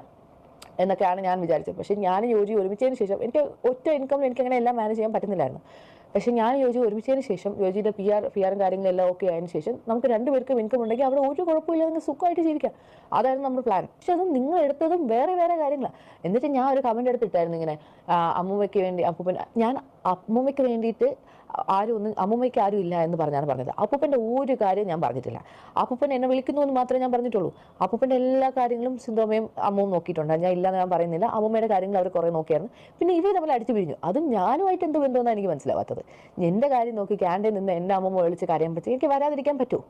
എന്നൊക്കെയാണ് ഞാൻ വിചാരിച്ചത്. പക്ഷേ ഞാൻ യോജി ഒരുമിച്ചതിന് ശേഷം എനിക്ക് ഒറ്റ ഇൻകമിൽ എനിക്കങ്ങനെ എല്ലാം മാനേജ് ചെയ്യാൻ പറ്റുന്നില്ലായിരുന്നു. പക്ഷേ ഞാൻ യോജി ഒരുമിച്ചതിന് ശേഷം യോജിയുടെ പിആറും കാര്യങ്ങളെല്ലാം ഓക്കെ ആയതിനു ശേഷം നമുക്ക് 2 പേർക്കും ഇൻകം ഉണ്ടെങ്കിൽ അവിടെ ഒരു കുഴപ്പമില്ല, നിങ്ങൾക്ക് സുഖമായിട്ട് ജീവിക്കാം. അതായിരുന്നു നമ്മുടെ പ്ലാൻ. പക്ഷെ അതും നിങ്ങൾ എടുത്തതും വേറെ കാര്യങ്ങളാണ്. എന്നിട്ട് ഞാൻ ഒരു കമൻ്റ് എടുത്തിട്ടായിരുന്നു ഇങ്ങനെ അമ്മൂമ്മയ്ക്ക് വേണ്ടി അമ്മൂമ്മയ്ക്ക് വേണ്ടിയിട്ട് അമ്മൂമ്മയ്ക്ക് ആരും ഇല്ല എന്ന് പറഞ്ഞാണ് പറഞ്ഞത്. അപ്പൂപ്പൻ്റെ ഒരു കാര്യം ഞാൻ പറഞ്ഞിട്ടില്ല. അപ്പൂപ്പൻ എന്നെ വിളിക്കുന്നു എന്ന് മാത്രമേ ഞാൻ പറഞ്ഞിട്ടുള്ളൂ. അപ്പൂപ്പൻ്റെ എല്ലാ കാര്യങ്ങളും സിന്ധുമ്മയും അമ്മവും നോക്കിയിട്ടുണ്ട്. ഞാൻ ഇല്ലാന്ന് ഞാൻ പറയുന്നില്ല. അമ്മൂമ്മയുടെ കാര്യങ്ങൾ അവർ കുറേ നോക്കിയായിരുന്നു. പിന്നെ ഇവർ തമ്മിൽ അടിച്ചു പിരിഞ്ഞു. അതും ഞാനുമായിട്ട് എന്ത് ബന്ധമെന്നാണ് എനിക്ക് മനസ്സിലാവാത്തത്. എൻ്റെ കാര്യം നോക്കി ക്യാൻറ്റീൻ നിന്ന് എൻ്റെ അമ്മൂമ്മ വിളിച്ച് കാര്യം പറ്റി എനിക്ക് വരാതിരിക്കാൻ പറ്റുമോ?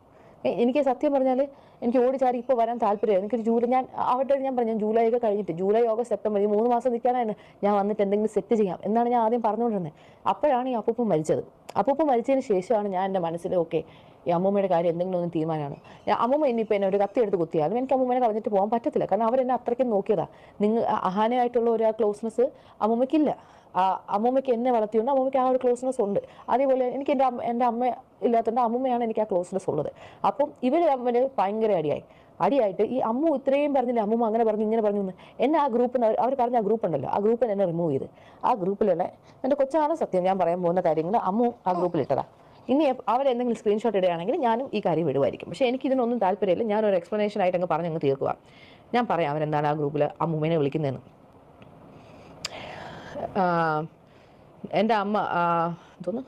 എനിക്ക് സത്യം പറഞ്ഞാൽ എനിക്ക് ഓടിച്ചാടി ഇപ്പോൾ വരാൻ താല്പര്യമാണ്. എനിക്കൊരു ഞാൻ പറഞ്ഞു ജൂലൈ ഒക്കെ കഴിഞ്ഞിട്ട് ജൂലൈ, ഓഗസ്റ്റ്, സെപ്റ്റംബർ ഈ 3 മാസം നിൽക്കാനാണ് ഞാൻ വന്നിട്ട് എന്തെങ്കിലും സെറ്റ് ചെയ്യാം എന്നാണ് ഞാൻ ആദ്യം പറഞ്ഞുകൊണ്ടിരുന്നത്. അപ്പോഴാണ് ഈ അപ്പൂപ്പൻ മരിച്ചത്. അപ്പൂപ്പൻ മരിച്ചതിന് ശേഷമാണ് ഞാൻ എൻ്റെ മനസ്സിൽ ഓക്കെ ഈ അമ്മൂമ്മയുടെ കാര്യം എന്തെങ്കിലും ഒന്ന് തീരുമാനമാണ്. അമ്മൂമ്മ ഇനിയിപ്പോൾ എന്നെ ഒരു കത്തി എടുത്ത് കുത്തിയാലും എനിക്ക് അമ്മൂമ്മനെ കളഞ്ഞിട്ട് പോകാൻ പറ്റത്തില്ല. കാരണം അവരെന്നെ അത്രയ്ക്കും നോക്കിയതാണ്. അഹാനയായിട്ടുള്ള ഒരു ക്ലോസ്നെസ് അമ്മൂമ്മയ്ക്കില്ല. അമ്മൂമ്മയ്ക്ക് എന്നെ വളർത്തിയുണ്ട്. അമ്മൂമ്മയ്ക്ക് ആ ഒരു ക്ലോസ്നെസ് ഉണ്ട്. അതേപോലെ എനിക്ക് എൻ്റെ അമ്മ ഇല്ലാത്തതുകൊണ്ട് അമ്മൂമ്മയാണ് എനിക്ക് ആ ക്ലോസ്നെസ് ഉള്ളത്. അപ്പം ഇവർ തമ്മിൽ ഭയങ്കര അടിയായി. അടിയായിട്ട് ഈ അമ്മു ഇത്രയും പറഞ്ഞില്ല, അമ്മൂമ്മ അങ്ങനെ പറഞ്ഞു ഇങ്ങനെ പറഞ്ഞു എന്ന് എന്നെ ആ ഗ്രൂപ്പിൽ നിന്ന് അവർ പറഞ്ഞ ആ ഗ്രൂപ്പ് ഉണ്ടല്ലോ, ആ ഗ്രൂപ്പിൽ എന്നെ റിമൂവ് ചെയ്ത്. ആ ഗ്രൂപ്പിലുള്ള എൻ്റെ കൊച്ചാണ് സത്യം ഞാൻ പറയാൻ പോകുന്ന കാര്യങ്ങൾ അമ്മു ആ ഗ്രൂപ്പിൽ ഇട്ടതാ. ഇനി അവരെന്തെങ്കിലും സ്ക്രീൻഷോട്ട് ഇടുകയാണെങ്കിൽ ഞാനും ഈ കാര്യം വിടുമായിരിക്കും. പക്ഷേ എനിക്ക് ഇതിനൊന്നും താല്പര്യമില്ല. ഞാനൊരു എക്സ്പ്ലനേഷൻ ആയിട്ട് അങ്ങ് പറഞ്ഞങ്ങ് തീർക്കുക. ഞാൻ പറയാം അവരെന്താണ് ആ ഗ്രൂപ്പിൽ അമ്മൂമ്മേനെ വിളിക്കുന്നതെന്ന്. എൻ്റെ അമ്മ തോന്നുന്നു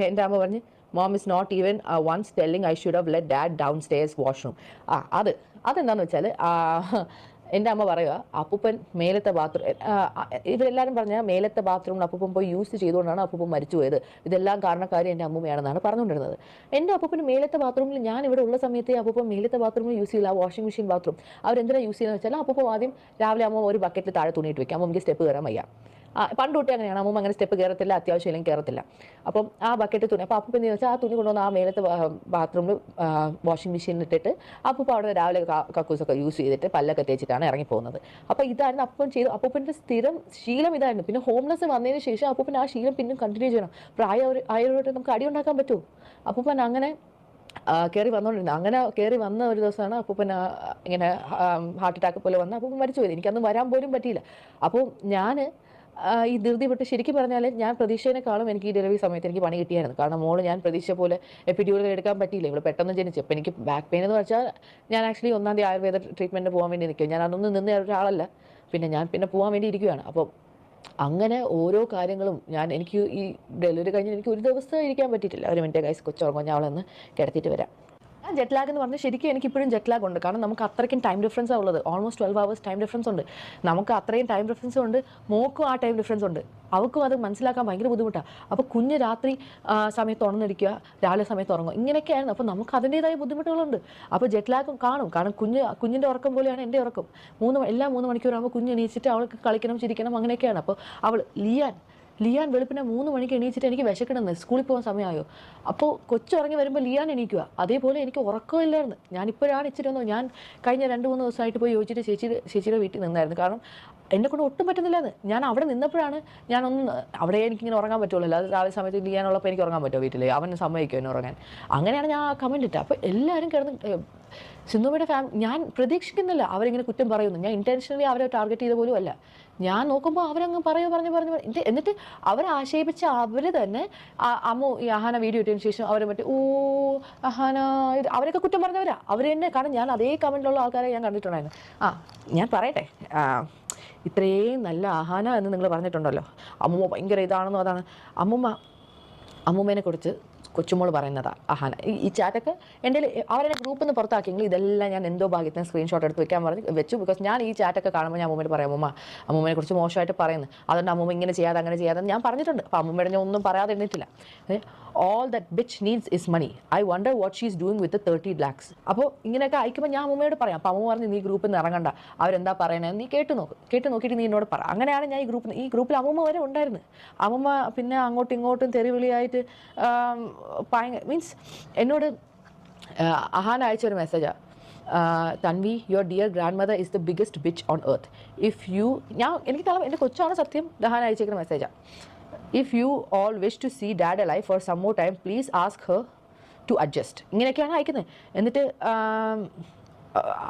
എൻ്റെ അമ്മ പറഞ്ഞ് mom is not even once telling I should have let dad downstairs washroom. അതെന്താണെന്ന് വെച്ചാൽ എൻ്റെ അമ്മ പറയുക അപ്പൂപ്പൻ മേലത്തെ ബാത്റൂം, ഇവരെല്ലാവരും പറഞ്ഞാൽ മേലത്തെ ബാത്റൂമിൽ അപ്പൂപ്പൻ പോയി യൂസ് ചെയ്തുകൊണ്ടാണ് അപ്പൂപ്പൻ മരിച്ചു പോയത്, ഇതെല്ലാം കാരണക്കാരി എൻ്റെ അമ്മൂമ്മയാണെന്നാണ് പറഞ്ഞുകൊണ്ടിരുന്നത്. എൻ്റെ അപ്പൂപ്പന് മേലത്തെ ബാത്റൂമിൽ ഞാൻ ഇവിടെ ഉള്ള സമയത്ത് അപ്പൂപ്പൻ മേലത്തെ ബാത്റൂമിൽ യൂസ് ചെയ്യില്ല, ആ വാഷിംഗ് മെഷീൻ ബാത്റൂം അവരെന്തിനാണ് യൂസ് ചെയ്യുന്നത് വെച്ചാൽ അപ്പൂപ്പൻ ആദ്യം രാവിലെ അമ്മ ഒരു ബക്കറ്റിൽ താഴെ തുണിയിട്ട് വെക്കാം, അമ്മയ്ക്ക് സ്റ്റെപ്പ് കയറാൻ വയ്യ. പണ്ട് തൊട്ടേ അങ്ങനെയാണ്, അമ്മൂമ്മ അങ്ങനെ സ്റ്റെപ്പ് കയറത്തില്ല, അത്യാവശ്യം ഇല്ലെങ്കിൽ കയറത്തില്ല. അപ്പം ആ ബക്കറ്റ് തുണി അപ്പോൾ അപ്പൂപ്പൻ എന്ന് വെച്ചാൽ ആ തുണി കൊണ്ടുവന്ന് ആ മേലത്തെ ബാത്റൂമിൽ വാഷിംഗ് മെഷീനിൽ ഇട്ടിട്ട് അപ്പൂപ്പ അവിടെ രാവിലെ കക്കൂസൊക്കെ യൂസ് ചെയ്തിട്ട് പല്ലൊക്കെ തേച്ചിട്ടാണ് ഇറങ്ങിപ്പോകുന്നത്. അപ്പോൾ ഇതായിരുന്നു അപ്പൂപ്പൻ ചെയ്തു. അപ്പൂപ്പൻ്റെ സ്ഥിരം ശീലം ഇതായിരുന്നു. പിന്നെ ഹോംലെസ് വന്നതിന് ശേഷം അപ്പൂപ്പൻ ആ ശീലം പിന്നും കണ്ടിന്യൂ ചെയ്യണം. ആയവരോട്ട് നമുക്ക് അടി ഉണ്ടാക്കാൻ പറ്റുമോ? അപ്പൂപ്പൻ അങ്ങനെ കയറി വന്നുകൊണ്ടിരുന്നത്. അങ്ങനെ കയറി വന്ന ഒരു ദിവസമാണ് അപ്പൂപ്പൻ ഇങ്ങനെ ഹാർട്ട് അറ്റാക്ക് പോലെ വന്ന് അപ്പൂപ്പൻ മരിച്ചു പോയത്. എനിക്കന്ന് വരാൻ പോലും പറ്റിയില്ല. അപ്പോൾ ഞാൻ ഈ ധൃതിപ്പെട്ട് ശരിക്കും പറഞ്ഞാൽ ഞാൻ പ്രതീക്ഷേനേക്കാളും എനിക്ക് ഈ ഡെലിവറി സമയത്ത് എനിക്ക് പണി കിട്ടിയായിരുന്നു. കാരണം മോള് ഞാൻ പ്രതീക്ഷ പോലെ എപ്പിഡ്യൂറൽ എടുക്കാൻ പറ്റിയില്ല, ഇവിടെ പെട്ടെന്ന് ജനിച്ചു. അപ്പോൾ എനിക്ക് ബാക്ക് പെയിൻ എന്ന് വെച്ചാൽ ഞാൻ ആക്ച്വലി 1ാം തീയതി ആയുർവേദ ട്രീറ്റ്മെൻറ്റ് പോകാൻ വേണ്ടി നിൽക്കും. ഞാൻ അതൊന്നും നിന്ന ഒരാളല്ല, പിന്നെ പോകാൻ വേണ്ടി ഇരിക്കുകയാണ്. അപ്പോൾ അങ്ങനെ ഓരോ കാര്യങ്ങളും എനിക്ക് ഈ ഡെലിവറി കഴിഞ്ഞ് എനിക്ക് ഒരു ദിവസം ഇരിക്കാൻ പറ്റിയിട്ടില്ല. ഒരു മിനിറ്റ് ഗൈസ്, കൊച്ചുറങ്ങോ, ഞാൻ അവളൊന്ന് കിടത്തിയിട്ട് വരാം. ജെറ്റ് ലാഗ് എന്ന് പറഞ്ഞാൽ ശരിക്കും എനിക്കിപ്പോഴും ജെറ്റ് ലാഗ് ഉണ്ട്. കാരണം നമുക്ക് അത്രയ്ക്കും ടൈം ഡിഫറൻസാണ് ഉള്ളത്. ഓൾമോസ്റ്റ് 12 hours ടൈം ഡിഫറൻസ് ഉണ്ട്. നമുക്ക് അത്രയും ടൈം ഡിഫറൻസും ഉണ്ട്, മോക്കും ആ ടൈം ഡിഫറൻസ് ഉണ്ട്. അവൾക്കും അത് മനസ്സിലാക്കാൻ ഭയങ്കര ബുദ്ധിമുട്ടാണ്. അപ്പോൾ കുഞ്ഞ് രാത്രി സമയത്ത് ഉണർന്നിരിക്കുക, രാവിലെ സമയത്ത് ഉറങ്ങുക, ഇങ്ങനെയൊക്കെയാണ്. അപ്പോൾ നമുക്ക് അതിൻ്റേതായ ബുദ്ധിമുട്ടുകളുണ്ട്. അപ്പോൾ ജെറ്റ് ലാഗും കാണും. കാരണം കുഞ്ഞിൻ്റെ ഉറക്കം പോലെയാണ് എൻ്റെ ഉറക്കം. 3 മണിക്കൂറാകുമ്പോൾ കുഞ്ഞ് എണീച്ചിട്ട് അവൾക്ക് കളിക്കണം, ചിരിക്കണം, അങ്ങനെയൊക്കെയാണ്. അപ്പോൾ അവൾ ലിയാൻ വെളുപ്പിനെ 3 മണിക്ക് എണീച്ചിട്ട് എനിക്ക് വിശക്കണമെന്ന്, സ്കൂളിൽ പോകാൻ സമയമായോ. അപ്പോൾ കൊച്ചുറങ്ങി വരുമ്പോൾ ലിയാൻ എണീക്കുക. അതേപോലെ എനിക്ക് ഉറക്കമില്ലായിരുന്നു. ഞാനിപ്പോഴാണ് ഇച്ചിരി ഞാൻ കഴിഞ്ഞ 2-3 ദിവസമായിട്ട് പോയി ചോദിച്ചിട്ട് ചേച്ചിയുടെ വീട്ടിൽ നിന്നായിരുന്നു. കാരണം എന്നെക്കൊണ്ട് ഒട്ടും പറ്റുന്നില്ലാന്ന്. ഞാൻ അവിടെ നിന്നപ്പോഴാണ് അവിടെ എനിക്കിങ്ങനെ ഉറങ്ങാൻ പറ്റുള്ളൂ. അല്ലാതെ രാവിലെ സമയത്ത് ലിയാനുള്ളപ്പോൾ എനിക്ക് ഉറങ്ങാൻ പറ്റുമോ വീട്ടിൽ? അവന് സമ്മതിക്കുമോ എന്നെ ഉറങ്ങാൻ? അങ്ങനെയാണ് ഞാൻ ആ കമൻറ്റ് ഇട്ടത്. അപ്പോൾ എല്ലാവരും കിടന്ന് സിന്ധുമ്മയുടെ ഞാൻ പ്രതീക്ഷിക്കുന്നില്ല അവരിങ്ങനെ കുറ്റം പറയുന്നു. ഞാൻ ഇൻറ്റൻഷനലി അവരെ ടാർഗറ്റ് ചെയ്ത പോലും അല്ല. ഞാൻ നോക്കുമ്പോൾ അവരങ്ങ് പറഞ്ഞു എന്നിട്ട് അവരെ ആക്ഷേപിച്ച അവർ തന്നെ അമ്മു ഈ അഹാന വീഡിയോ ഇട്ടതിന് ശേഷം അവരെ മറ്റേ അഹാന അവരൊക്കെ കുറ്റം പറഞ്ഞവരാ അവർ തന്നെ. കാരണം ഞാൻ അതേ കമൻറ്റിലുള്ള ആൾക്കാരെ ഞാൻ കണ്ടിട്ടുണ്ടായിരുന്നു. ഞാൻ പറയട്ടെ, ഇത്രയും നല്ല അഹാന എന്ന് നിങ്ങൾ പറഞ്ഞിട്ടുണ്ടല്ലോ, അമ്മൂമ്മ ഭയങ്കര ഇതാണെന്നോ അതാണ്. അമ്മൂമ്മേനെ കുറിച്ച് കൊച്ചുമോൾ പറയുന്നതാണ് അഹാന. ഈ ചാറ്റൊക്കെ എൻ്റെ അവരെ ഗ്രൂപ്പിൽ നിന്ന് പുറത്താക്കിയെങ്കിൽ ഇതെല്ലാം ഞാൻ എന്തോ ഭാഗ്യത്തിന് സ്ക്രീൻഷോട്ട് എടുത്ത് വെച്ചു. ബിക്കോസ് ഞാൻ ഈ ചാറ്റൊക്കെ കാണുമ്പോൾ ഞാൻ അമ്മൂമ്മയോട് പറയാം, അമ്മൂമ്മയെ കുറിച്ച് മോശമായിട്ട് പറയുന്നു, അതുകൊണ്ട് അമ്മൂമ്മ ഇങ്ങനെ ചെയ്യാതെ അങ്ങനെ ചെയ്യാതെ ഞാൻ പറഞ്ഞിട്ടുണ്ട്. അപ്പോൾ അമ്മൂമ്മയുടെ ഞാൻ ഒന്നും പറയാതെ ഇരുന്നിട്ടില്ല. all that bitch needs is money. I wonder what she's doing with the 30 lakhs. അപ്പോൾ ഇങ്ങനെയൊക്കെ അയക്കുമ്പോൾ ഞാൻ അമ്മൂമ്മയോട് പറയാം. അപ്പോൾ അമ്മ പറഞ്ഞ് നീ ഗ്രൂപ്പിൽ നിന്ന് ഇറങ്ങണ്ട, അവരെന്താ പറയണത് നീ കേട്ട് നോക്കിയിട്ട് നീ എന്നോട് പറ. അങ്ങനെയാണ് ഞാൻ ഈ ഗ്രൂപ്പിൽ അമ്മൂമ്മ വരെ ഉണ്ടായിരുന്നു. അമ്മൂമ്മ പിന്നെ അങ്ങോട്ടും ഇങ്ങോട്ടും തെറിവിളിയായിട്ട് മീൻസ് എന്നോട് അഹാന അയച്ചൊരു മെസ്സേജാണ്, Tanvi your dear grand mother is the biggest bitch on earth. എനിക്ക് എൻ്റെ കൊച്ചാണ് സത്യം അഹാന അയച്ചേക്കുന്ന മെസ്സേജാണ്. If you all wish to see dad alive for some more time, please ask her to adjust. ഇങ്ങനെയൊക്കെയാണ് അയക്കുന്നത്. എന്നിട്ട്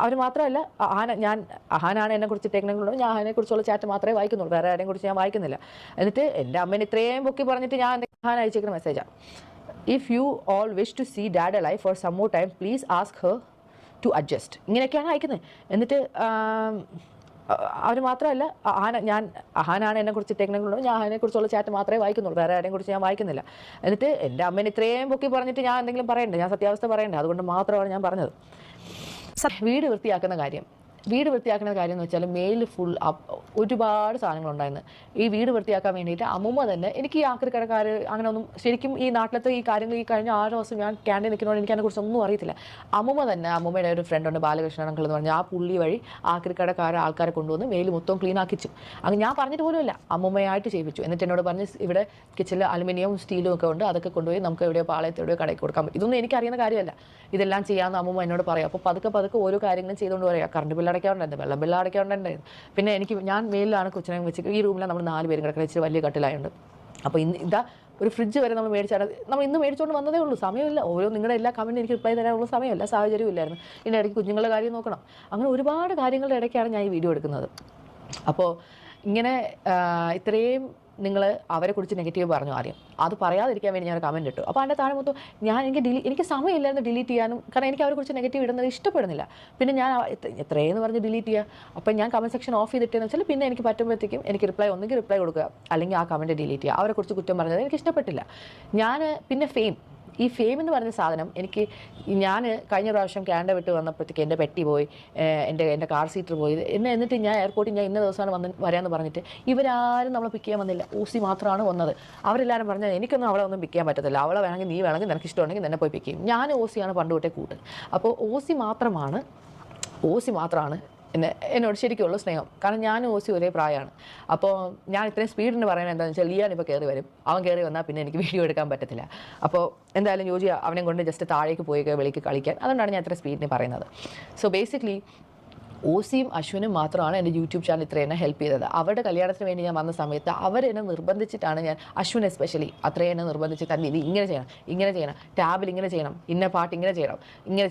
അവർ മാത്രമല്ല അഹാനാണ് എന്നെ കുറിച്ച് ഇട്ടേക്കണമെന്നുള്ളൂ. ഞാൻ അതിനെക്കുറിച്ചുള്ള ചാറ്റ് മാത്രമേ വായിക്കുന്നുള്ളൂ, വേറെ ആരെയും കുറിച്ച് ഞാൻ വായിക്കുന്നില്ല. എന്നിട്ട് എൻ്റെ അമ്മേനെ ഇത്രയും പൊക്കി പറഞ്ഞിട്ട് ഞാൻ അഹാന അയച്ചേക്കുന്ന മെസ്സേജാണ്. If you all wish to see dad alive for some more time, please ask her to adjust. ഇങ്ങനെയൊക്കെയാണ് അയക്കുന്നത്. എന്നിട്ട് അവർ മാത്രമല്ല അഹാനാണ് എന്നെ കുറിച്ച് ഇട്ടേക്കണമെന്നുള്ളൂ. ഞാൻ അതിനെക്കുറിച്ചുള്ള ചാറ്റ് മാത്രമേ വായിക്കുന്നുള്ളൂ, വേറെ ആരെയും കുറിച്ച് ഞാൻ വായിക്കുന്നില്ല. എന്നിട്ട് എൻ്റെ അമ്മേനെ ഇത്രയും പൊക്കി പറഞ്ഞിട്ട് ഞാൻ എന്തെങ്കിലും പറയണ്ടേ? ഞാൻ സത്യാവസ്ഥ പറയണ്ടേ? അതുകൊണ്ട് മാത്രമാണ് ഞാൻ പറഞ്ഞത്. വീട് വൃത്തിയാക്കുന്ന കാര്യം എന്ന് വെച്ചാൽ മെയിൽ ഫുൾ ഒരുപാട് സാധനങ്ങളുണ്ടായിരുന്നു. ഈ വീട് വൃത്തിയാക്കാൻ വേണ്ടിയിട്ട് അമ്മൂമ്മ തന്നെ എനിക്ക് ഈ ആക്രിക്കടക്കാർ അങ്ങനെ ഒന്നും ശരിക്കും ഈ നാട്ടിലത്തെ ഈ കാര്യങ്ങൾ ഈ കഴിഞ്ഞ 6 ദിവസം ഞാൻ ക്യാൻറ്റീൻ നിൽക്കുന്നതുകൊണ്ട് എനിക്ക് അതിനെക്കുറിച്ച് ഒന്നും അറിയത്തില്ല. അമ്മൂമ്മയുടെ ഒരു ഫ്രണ്ടുണ്ട് ബാലകൃഷ്ണൻ അങ്കിൾ എന്ന് പറഞ്ഞാൽ, ആ പുള്ളി വഴി ആൾക്കാരെ കൊണ്ടുവന്ന് മെയിൽ മൊത്തം ക്ലീൻ ആക്കിച്ചു. അങ്ങനെ ഞാൻ പറഞ്ഞിട്ട് പോലുമില്ല, അമ്മൂമ്മയായിട്ട് ചെയ്യിപ്പിച്ചു. എന്നിട്ട് എന്നോട് പറഞ്ഞ് ഇവിടെ കിച്ചണിൽ അലുമിനിയവും സ്റ്റീലും ഒക്കെ ഉണ്ട്, അതൊക്കെ കൊണ്ടുപോയി നമുക്ക് എവിടെയോ പാളയത്ത് എവിടെയോ കടയിൽ കൊടുക്കാൻ പറ്റും. ഇതൊന്നും എനിക്കറിയുന്ന കാര്യമല്ല. ഇതെല്ലാം ചെയ്യാമെന്ന് അമ്മൂമ്മ എന്നോട് പറയാം. അപ്പോൾ പതുക്കെ ഓരോ കാര്യങ്ങളും ചെയ്തുകൊണ്ട് പറയാം. കറണ്ട് ബില്ല് അടയ്ക്കാറുണ്ടായിരുന്നു, വെള്ളം ബില്ല് അടയ്ക്കാറുണ്ടായിരുന്നു. പിന്നെ ഞാൻ മേലിലാണ് കൊച്ചിനെ വെച്ച് ഈ റൂമിലാണ് നമ്മൾ 4 പേരും കിടക്കുന്നത്, ഇച്ചിരി വലിയ കട്ടിലായുണ്ട്. അപ്പോൾ ഇതാ ഒരു ഫ്രിഡ്ജ് വരെ നമ്മൾ മേടിച്ചാണ്, നമ്മൾ ഇന്ന് മേടിച്ചുകൊണ്ട് വന്നതേ ഉള്ളൂ, സമയമില്ല. ഓരോ നിങ്ങളുടെ എല്ലാ കമൻറ്റും എനിക്ക് റിപ്ലൈ തരാനുള്ള സമയമില്ല, സാഹചര്യവും ഇല്ലായിരുന്നു. ഇതിൻ്റെ ഇടയ്ക്ക് കുഞ്ഞുങ്ങളുടെ കാര്യം നോക്കണം. അങ്ങനെ ഒരുപാട് കാര്യങ്ങളുടെ ഇടയ്ക്കാണ് ഞാൻ ഈ വീഡിയോ എടുക്കുന്നത്. അപ്പോൾ ഇങ്ങനെ ഇത്രയും നിങ്ങൾ അവരെക്കുറിച്ച് നെഗറ്റീവ് പറഞ്ഞു ആദ്യം, അത് പറയാതിരിക്കാൻ വേണ്ടി ഞാൻ കമൻറ്റ് ഇട്ടു. അപ്പോൾ അതിൻ്റെ താഴെ മൊത്തം എനിക്ക് സമയമില്ലായിരുന്നു ഡിലീറ്റ് ചെയ്യാനും, കാരണം എനിക്ക് അവരെക്കുറിച്ച് നെഗറ്റീവ് ഇടുന്നത് ഇഷ്ടപ്പെടുന്നില്ല. പിന്നെ ഞാൻ എത്രയെന്ന് പറഞ്ഞ് ഡിലീറ്റ് ചെയ്യുക. അപ്പോൾ ഞാൻ കമൻറ്റ് സെക്ഷൻ ഓഫ് ചെയ്തിട്ടെന്ന് വെച്ചാൽ പിന്നെ എനിക്ക് പറ്റുമ്പോഴത്തേക്കും എനിക്ക് ഒന്നെങ്കിൽ റിപ്ലൈ കൊടുക്കുക, അല്ലെങ്കിൽ ആ കമൻറ്റ് ഡിലീറ്റ് ചെയ്യുക. അവരെക്കുറിച്ച് കുറ്റം പറഞ്ഞത് എനിക്ക് ഇഷ്ടപ്പെട്ടില്ല. പിന്നെ ഈ ഫെയിം എന്ന് പറഞ്ഞ സാധനം ഞാൻ കഴിഞ്ഞ പ്രാവശ്യം കാനഡ വിട്ട് വന്നപ്പോഴത്തേക്ക് എൻ്റെ പെട്ടി പോയി, എൻ്റെ കാർ സീറ്റർ പോയി. എന്നിട്ട് ഞാൻ എയർപോർട്ടിൽ ഇന്ന ദിവസമാണ് വരാമെന്ന് പറഞ്ഞിട്ട് ഇവരാരും നമ്മളെ പിക്ക് ചെയ്യാൻ വന്നില്ല. ഓസി മാത്രമാണ് വന്നത്. അവരെല്ലാവരും പറഞ്ഞാൽ എനിക്കൊന്നും അവളെ ഒന്നും പിക്ക് ചെയ്യാൻ പറ്റത്തില്ല, അവളെ വേണമെങ്കിൽ നീ വേണമെങ്കിൽ നിനക്ക് ഇഷ്ടമുണ്ടെങ്കിൽ തന്നെ പോയി പിക്ക് ചെയ്യും. ഞാൻ ഓസിയാണ് പണ്ട് തൊട്ടേ കൂട്ട്. അപ്പോൾ ഓസി മാത്രമാണ് എന്നോട് ശരിക്കുള്ള സ്നേഹം. കാരണം ഞാനും ഓസി ഒരേ പ്രായമാണ്. അപ്പോൾ ഞാൻ ഇത്രയും സ്പീഡിന് പറയുന്നത് എന്താണെന്ന് വെച്ചാൽ ലിയാൻ ഇപ്പോൾ കയറി വരും. അവൻ കയറി വന്നാൽ പിന്നെ എനിക്ക് വീഡിയോ എടുക്കാൻ പറ്റത്തില്ല. അപ്പോൾ എന്തായാലും ജോജി അവനെ കൊണ്ട് ജസ്റ്റ് താഴേക്ക് പോയി വെളിക്ക് കളിക്കാൻ, അതുകൊണ്ടാണ് ഞാൻ ഇത്ര സ്പീഡിന് പറയുന്നത്. സോ ബേസിക്കലി ഓസിയും അശ്വിനും മാത്രമാണ് എൻ്റെ യൂട്യൂബ് ചാനൽ ഇത്രയും എന്നെ ഹെൽപ്പ് ചെയ്തത്. അവരുടെ കല്യാണത്തിന് വേണ്ടി ഞാൻ വന്ന സമയത്ത് അവരെന്നെ നിർബന്ധിച്ചിട്ടാണ് അശ്വിൻ എസ്പെഷ്യലി അത്രയും എന്നെ നിർബന്ധിച്ച് തന്നെ ഇത് ഇങ്ങനെ ചെയ്യണം, ടാബിൽ ഇങ്ങനെ ചെയ്യണം, ഇന്ന പാട്ട് ഇങ്ങനെ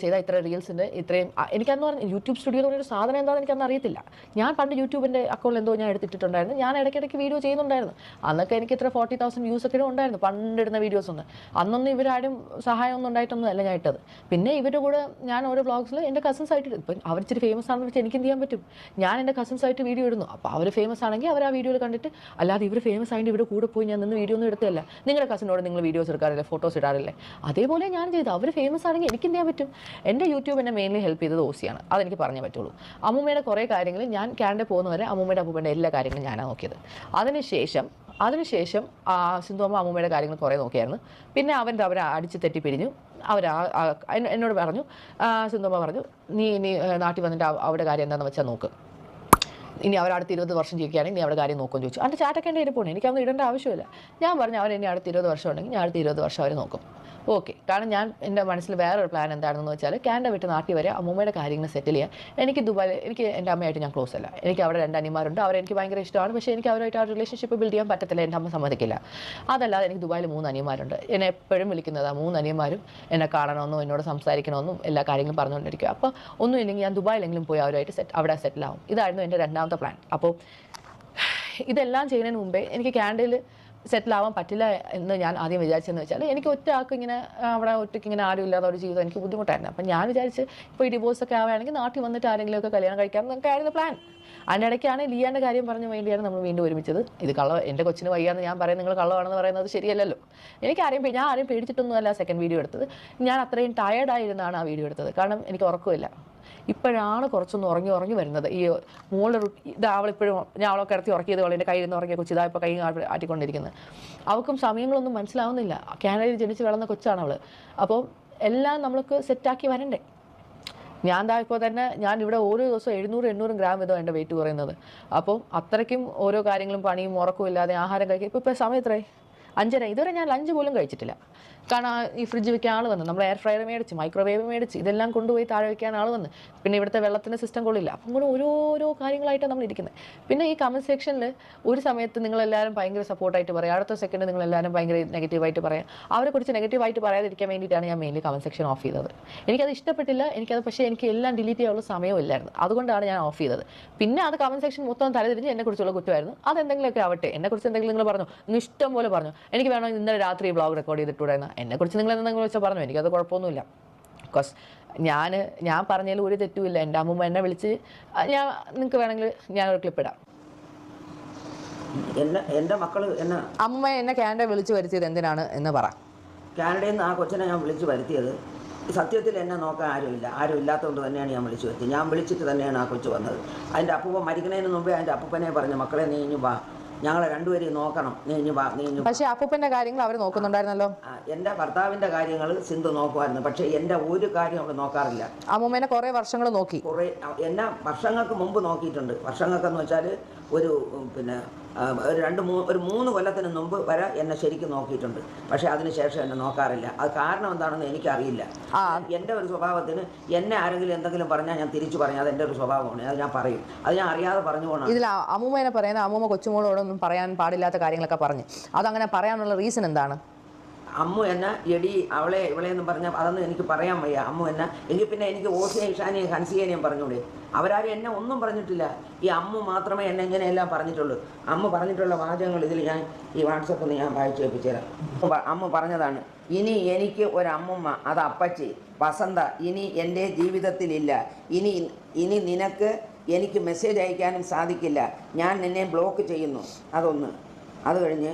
ചെയ്താൽ ഇത്ര റീൽസിൻ്റെ ഇത്രയും. എനിക്കന്ന് പറഞ്ഞാൽ യൂട്യൂബ് സ്റ്റുഡിയോ എന്ന് പറഞ്ഞൊരു സാധനം എന്താണെന്ന് എനിക്കന്ന് അറിയത്തില്ല. ഞാൻ പണ്ട് യൂട്യൂബിൻ്റെ അക്കൗണ്ടിൽ എന്തോ ഞാൻ എടുത്തിട്ടുണ്ടായിരുന്നു. ഞാൻ ഇടയ്ക്കിടയ്ക്ക് വീഡിയോ ചെയ്യുന്നുണ്ടായിരുന്നു. അന്നൊക്കെ എനിക്ക് ഇത്ര 40,000 വ്യൂസ് ഒക്കെ ഉണ്ടായിരുന്നു പണ്ടിടുന്ന വീഡിയോസ് ഒന്നും. അന്നൊന്നും ഇവരാരും സഹായമൊന്നും ഉണ്ടായിട്ടൊന്നും അല്ല ഞാൻ ഇട്ടത്. പിന്നെ ഇവരുടെ കൂടെ ഞാൻ ഓരോ വ്ളോഗ്സിൽ എൻ്റെ കസിൻസ് ആയിട്ട് ഇപ്പം അവർ ഇച്ചിരി ഫേമസ് ആണെന്ന് വെച്ചാൽ എനിക്ക് എന്ത് ചെയ്യാൻ പറ്റും? ഞാൻ എൻ്റെ കസിൻസായിട്ട് വീഡിയോ ഇടുന്നു. അപ്പോൾ അവർ ഫേമസ് ആണെങ്കിൽ അവർ ആ വീഡിയോയിൽ കണ്ടിട്ട്, അല്ലാതെ ഇവർ ഫേമസ് ആയിട്ട് ഇവരുടെ കൂടെ പോയി ഞാൻ നിന്ന് വീഡിയോ ഒന്നും എടുത്തല്ല. നിങ്ങളുടെ കസിനോട് നിങ്ങൾ വീഡിയോസ് എടുക്കാറില്ലേ, ഫോട്ടോസ് ഇടാറില്ലേ? അതേപോലെ ഞാൻ ചെയ്തു. അവർ ഫേമസ് ആണെങ്കിൽ എനിക്ക് എന്ത് ചെയ്യാൻ പറ്റും? എൻ്റെ യൂട്യൂബ് എന്നെ മെയിൻലി ഹെൽപ്പ് ചെയ്തത് ഓസിയാണ്. അതെനിക്ക് പറഞ്ഞേ പറ്റുള്ളൂ. അമ്മൂമ്മയുടെ കുറേ കാര്യങ്ങൾ ഞാൻ കാനഡ പോകുന്നവരെ അമ്മൂമ്മയുടെ അപ്പൂപ്പൻ്റെ എല്ലാ കാര്യങ്ങളും ഞാനാണ് നോക്കിയത്. അതിനുശേഷം സിന്ധുവമ്മ അമ്മൂമ്മയുടെ കാര്യങ്ങൾ കുറേ നോക്കിയായിരുന്നു. പിന്നെ അവരെ അടിച്ച് തെറ്റി പിരിഞ്ഞു. എന്നോട് പറഞ്ഞു, സിന്ധുവമ്മ പറഞ്ഞു, നീ നാട്ടിൽ വന്നിട്ട് അവിടെ കാര്യം എന്താണെന്ന് വെച്ചാൽ നോക്ക്, ഇനി അവരടുത്ത് 20 വർഷം ജീവിക്കുകയാണെങ്കിൽ നീ അവിടെ കാര്യം നോക്കുമെന്ന് ചോദിച്ചു. അതിൻ്റെ ചാറ്റൊക്കെ എൻ്റെ ഇരിപ്പുണ്ട്, എനിക്കതൊന്നും ഇടേണ്ട ആവശ്യമില്ല. ഞാൻ പറഞ്ഞു അവരെന്നെ അടുത്ത് 20 വർഷം ഉണ്ടെങ്കിൽ ഞാൻ അടുത്ത 20 വർഷം അവർ നോക്കും. ഓക്കെ. കാരണം എൻ്റെ മനസ്സിൽ വേറൊരു പ്ലാൻ എന്താണെന്ന് വെച്ചാൽ കാനഡ വിട്ട് നാട്ടിൽ വരെ അമ്മൂമ്മയുടെ കാര്യങ്ങൾ സെറ്റിൽ ചെയ്യാൻ. എനിക്ക് എൻ്റെ അമ്മയായിട്ട് ഞാൻ ക്ലോസ് അല്ല. എനിക്ക് അവിടെ 2 അനിയന്മാരുണ്ട്. അവരെനിക്ക് ഭയങ്കര ഇഷ്ടമാണ്. പക്ഷേ എനിക്ക് അവരുമായിട്ട് ആ റിലേഷൻഷിപ്പ് ബിൽഡ് ചെയ്യാൻ പറ്റത്തില്ല. എൻ്റെ അമ്മ സമ്മതിക്കില്ല. അതല്ലാതെ എനിക്ക് ദുബായിൽ 3 അനിയന്മാരുണ്ട്. എന്നെ എപ്പോഴും വിളിക്കുന്നത് 3 അനിയന്മാരും എന്നെ കാണണമെന്നും എന്നോട് സംസാരിക്കണമെന്നും എല്ലാ കാര്യങ്ങളും പറഞ്ഞുകൊണ്ടിരിക്കുക. അപ്പോൾ ഒന്നുമില്ലെങ്കിൽ ഞാൻ ദുബായിലെങ്കിലും പോയി അവരുമായിട്ട് അവിടെ സെറ്റിലാവും. ഇതായിരുന്നു എൻ്റെ 2ാമത്തെ പ്ലാൻ. അപ്പോൾ ഇതെല്ലാം ചെയ്യുന്നതിന് മുമ്പേ എനിക്ക് കാനഡയിൽ സെറ്റിലാവാൻ പറ്റില്ല എന്ന് ഞാൻ ആദ്യം വിചാരിച്ചതെന്ന് വെച്ചാൽ, എനിക്ക് ഒറ്റയാൾക്ക് ഇങ്ങനെ അവിടെ ഒറ്റയ്ക്ക് ഇങ്ങനെ ആരും ഇല്ലാത്ത ഒരു ജീവിതം എനിക്ക് ബുദ്ധിമുട്ടായിരുന്നു. അപ്പം ഞാൻ വിചാരിച്ച് ഇപ്പോൾ ഈ ഡിവോഴ്സൊക്കെ ആവുകയാണെങ്കിൽ നാട്ടിൽ വന്നിട്ട് ആരെങ്കിലുമൊക്കെ കല്യാണം കഴിക്കാം എന്നൊക്കെ ആയിരുന്നു പ്ലാൻ. അതിൻ്റെ ഇടയ്ക്കാണ് ലിയാൻ്റെ കാര്യം പറഞ്ഞു വേണ്ടിയാണ് നമ്മൾ വീണ്ടും ഒരുമിച്ചത്. ഇത് എൻ്റെ കൊച്ചിന് വയ്യാന്ന് ഞാൻ പറയും, നിങ്ങൾ കള്ളമാണെന്ന് പറയുന്നത് ശരിയല്ലല്ലോ. ഞാൻ ആരെയും പേടിച്ചിട്ടൊന്നുമല്ല സെക്കൻഡ് വീഡിയോ എടുത്തത്. ഞാൻ അത്രയും ടയേർഡായിരുന്നാണ് ആ വീഡിയോ എടുത്തത്. കാരണം എനിക്ക് ഉറക്കമില്ല. ഇപ്പോഴാണ് കുറച്ചൊന്ന് ഉറങ്ങി വരുന്നത്. ഈ മോളുടെ ഇത് അവളിപ്പോഴും ഞാൻ അവളെ കിടത്തി ഉറക്കിയത് അവളെൻ്റെ കയ്യിൽ നിന്ന് ഉറങ്ങിയ കൊച്ചു ഇതായപ്പോൾ കൈ ആട്ടിക്കൊണ്ടിരിക്കുന്നത്. അവൾക്കും സമയങ്ങളൊന്നും മനസ്സിലാവുന്നില്ല. കാനഡയിൽ ജനിച്ച് വളർന്ന കൊച്ചാണ് അവൾ. അപ്പോൾ എല്ലാം നമ്മൾക്ക് സെറ്റാക്കി വരണ്ടേ. ഞാൻ ഇപ്പോൾ തന്നെ ഞാൻ ഇവിടെ ഓരോ ദിവസവും 700-800 ഗ്രാം വീതം എൻ്റെ വെയിറ്റ് കുറയുന്നത്. അപ്പോൾ അത്രയ്ക്കും ഓരോ കാര്യങ്ങളും പണിയും ഉറക്കവും ഇല്ലാതെ ആഹാരം കഴിക്കുക. ഇപ്പോൾ സമയം എത്രയായി? 5:30. ഇതുവരെ ഞാൻ ലഞ്ച് പോലും കഴിച്ചിട്ടില്ല. കാരണം ഈ ഫ്രിഡ്ജ് വെക്കാൻ ആൾ വന്നു, നമ്മൾ എയർ ഫ്രയർ മേടിച്ച്, മൈക്രോവേവ് മേടിച്ച്, ഇതെല്ലാം കൊണ്ടുപോയി താഴെ വയ്ക്കാൻ ആൾ വന്ന്, പിന്നെ ഇവിടുത്തെ വെള്ളത്തിൻ്റെ സിസ്റ്റം കൊള്ളില്ല. അപ്പം കൂടെ ഓരോ കാര്യങ്ങളായിട്ടാണ് നമ്മൾ ഇരിക്കുന്നത്. പിന്നെ ഈ കമൻറ്റ് സെക്ഷനിൽ ഒരു സമയത്ത് നിങ്ങളെല്ലാവരും ഭയങ്കര സപ്പോർട്ടായിട്ട് പറയാം, അടുത്ത സെക്കൻഡ് നിങ്ങളെല്ലാവരും ഭയങ്കര നെഗറ്റീവായിട്ട് പറയാം. അവരെക്കുറിച്ച് നെഗറ്റീവായിട്ട് പറയാതിരിക്കാൻ വേണ്ടിയിട്ടാണ് ഞാൻ മെയിൻലി കമൻറ്റ് സെക്ഷൻ ഓഫ് ചെയ്തത്. എനിക്കത് ഇഷ്ടപ്പെട്ടില്ല. പക്ഷേ എനിക്ക് എല്ലാം ഡിലീറ്റ് ചെയ്യാനുള്ള സമയമില്ലായിരുന്നു. അതുകൊണ്ടാണ് ഞാൻ ഓഫ് ചെയ്തത്. പിന്നെ അത് കമൻറ്റ് സെക്ഷൻ മൊത്തം തലതിരിഞ്ഞ് എന്നെക്കുറിച്ചുള്ള കുറ്റമായിരുന്നു. അതെന്തെങ്കിലുമൊക്കെ ആവട്ടെ. എന്നെക്കുറിച്ച് എന്തെങ്കിലും നിങ്ങൾ പറഞ്ഞു, നിങ്ങൾ ഇഷ്ടം പോലെ പറഞ്ഞു. എനിക്ക് വേണമെങ്കിൽ ഇന്നലെ രാത്രി വ്ളോഗ് റെക്കോർഡ് ചെയ്തിട്ടുണ്ടായിരുന്നു. എന്നെക്കുറിച്ച് നിങ്ങൾ എന്തെങ്കിലും വെച്ചാൽ പറഞ്ഞു, എനിക്കത് കുഴപ്പമൊന്നുമില്ല. ബിക്കോസ് ഞാൻ പറഞ്ഞതിൽ ഒരു തെറ്റുമില്ല. എൻ്റെ അമ്മൂമ്മ എന്നെ വിളിച്ച് നിങ്ങൾക്ക് വേണമെങ്കിൽ ഞാനൊരു ക്ലിപ്പ് ഇടാം. എൻ്റെ മക്കൾ അമ്മൂമ്മ എന്നെ കാനഡ വിളിച്ച് വരുത്തിയത് എന്തിനാണ് എന്ന് പറ. കാനഡയിൽ നിന്ന് ആ കൊച്ചിനെ ഞാൻ വിളിച്ച് വരുത്തിയത് സത്യത്തിൽ എന്നെ നോക്കാൻ ആരും ഇല്ലാത്തതുകൊണ്ട് തന്നെയാണ് ഞാൻ വിളിച്ചു വരുത്തിയത്. ഞാൻ വിളിച്ചിട്ട് തന്നെയാണ് ആ കൊച്ചു വന്നത്. അതിൻ്റെ അപ്പൂപ്പ മരിക്കുന്നതിന് മുമ്പേ അതിൻ്റെ അപ്പൂപ്പനെ പറഞ്ഞു, മക്കളെ നീ ഇനി വാ, ഞങ്ങളെ രണ്ടുപേരെയും നോക്കണം, നീ ഇനി വാ. പക്ഷേ അപ്പൂപ്പൻ്റെ കാര്യങ്ങൾ അവർ നോക്കുന്നുണ്ടായിരുന്നല്ലോ. എൻ്റെ ഭർത്താവിൻ്റെ കാര്യങ്ങൾ സിന്ധു നോക്കുമായിരുന്നു. പക്ഷേ എൻ്റെ ഒരു കാര്യം അവൾ നോക്കാറില്ല. അമ്മൂമ്മേനെ കുറേ വർഷങ്ങൾ നോക്കി. എന്നെ വർഷങ്ങൾക്ക് മുമ്പ് നോക്കിയിട്ടുണ്ട്. വർഷങ്ങൾക്കെന്ന് വെച്ചാൽ ഒരു ഒരു 3 കൊല്ലത്തിന് മുമ്പ് വരെ എന്നെ ശരിക്കും നോക്കിയിട്ടുണ്ട്. പക്ഷേ അതിനുശേഷം എന്നെ നോക്കാറില്ല. അത് കാരണം എന്താണെന്ന് എനിക്കറിയില്ല. എൻ്റെ ഒരു സ്വഭാവത്തിന് എന്നെ ആരെങ്കിലും എന്തെങ്കിലും പറഞ്ഞാൽ ഞാൻ തിരിച്ചു പറഞ്ഞാൽ അത് എൻ്റെ ഒരു സ്വഭാവമാണ്. അത് ഞാൻ പറയും. അത് ഞാൻ അറിയാതെ പറഞ്ഞു പോകണം. ഇതിൽ അമ്മൂമ്മേനെ പറയുന്ന അമ്മൂമ്മ കൊച്ചുമോളോടൊന്നും പറയാൻ പാടില്ലാത്ത കാര്യങ്ങളൊക്കെ പറഞ്ഞു. അതങ്ങനെ പറയാനുള്ള റീസൺ എന്താണ്? അമ്മു എന്നെ എടി അവളെ ഇവളെന്നും പറഞ്ഞാൽ അതൊന്നും എനിക്ക് പറയാൻ വയ്യ. അമ്മു എന്നെ എങ്കിൽ പിന്നെ എനിക്ക് ഓസിയെ ഇഷാനെയും ഹൻസിയേനെയും പറഞ്ഞൂടെ? അവരാരും എന്നെ ഒന്നും പറഞ്ഞിട്ടില്ല. ഈ അമ്മു മാത്രമേ എന്നെ ഇങ്ങനെയെല്ലാം പറഞ്ഞിട്ടുള്ളൂ. അമ്മ പറഞ്ഞിട്ടുള്ള വാചകങ്ങൾ ഇതിൽ ഞാൻ ഈ വാട്സപ്പിൽ ഞാൻ വായിച്ചു കേൾപ്പിച്ചു തരാം. അമ്മ പറഞ്ഞതാണ്, ഇനി എനിക്ക് ഒരമ്മുമ്മ, അത് അപ്പച്ചി വസന്ത ഇനി എൻ്റെ ജീവിതത്തിലില്ല. ഇനി നിനക്ക് എനിക്ക് മെസ്സേജ് അയക്കാനും സാധിക്കില്ല. ഞാൻ നിന്നെ ബ്ലോക്ക് ചെയ്യുന്നു. അതൊന്ന്. അത് കഴിഞ്ഞ്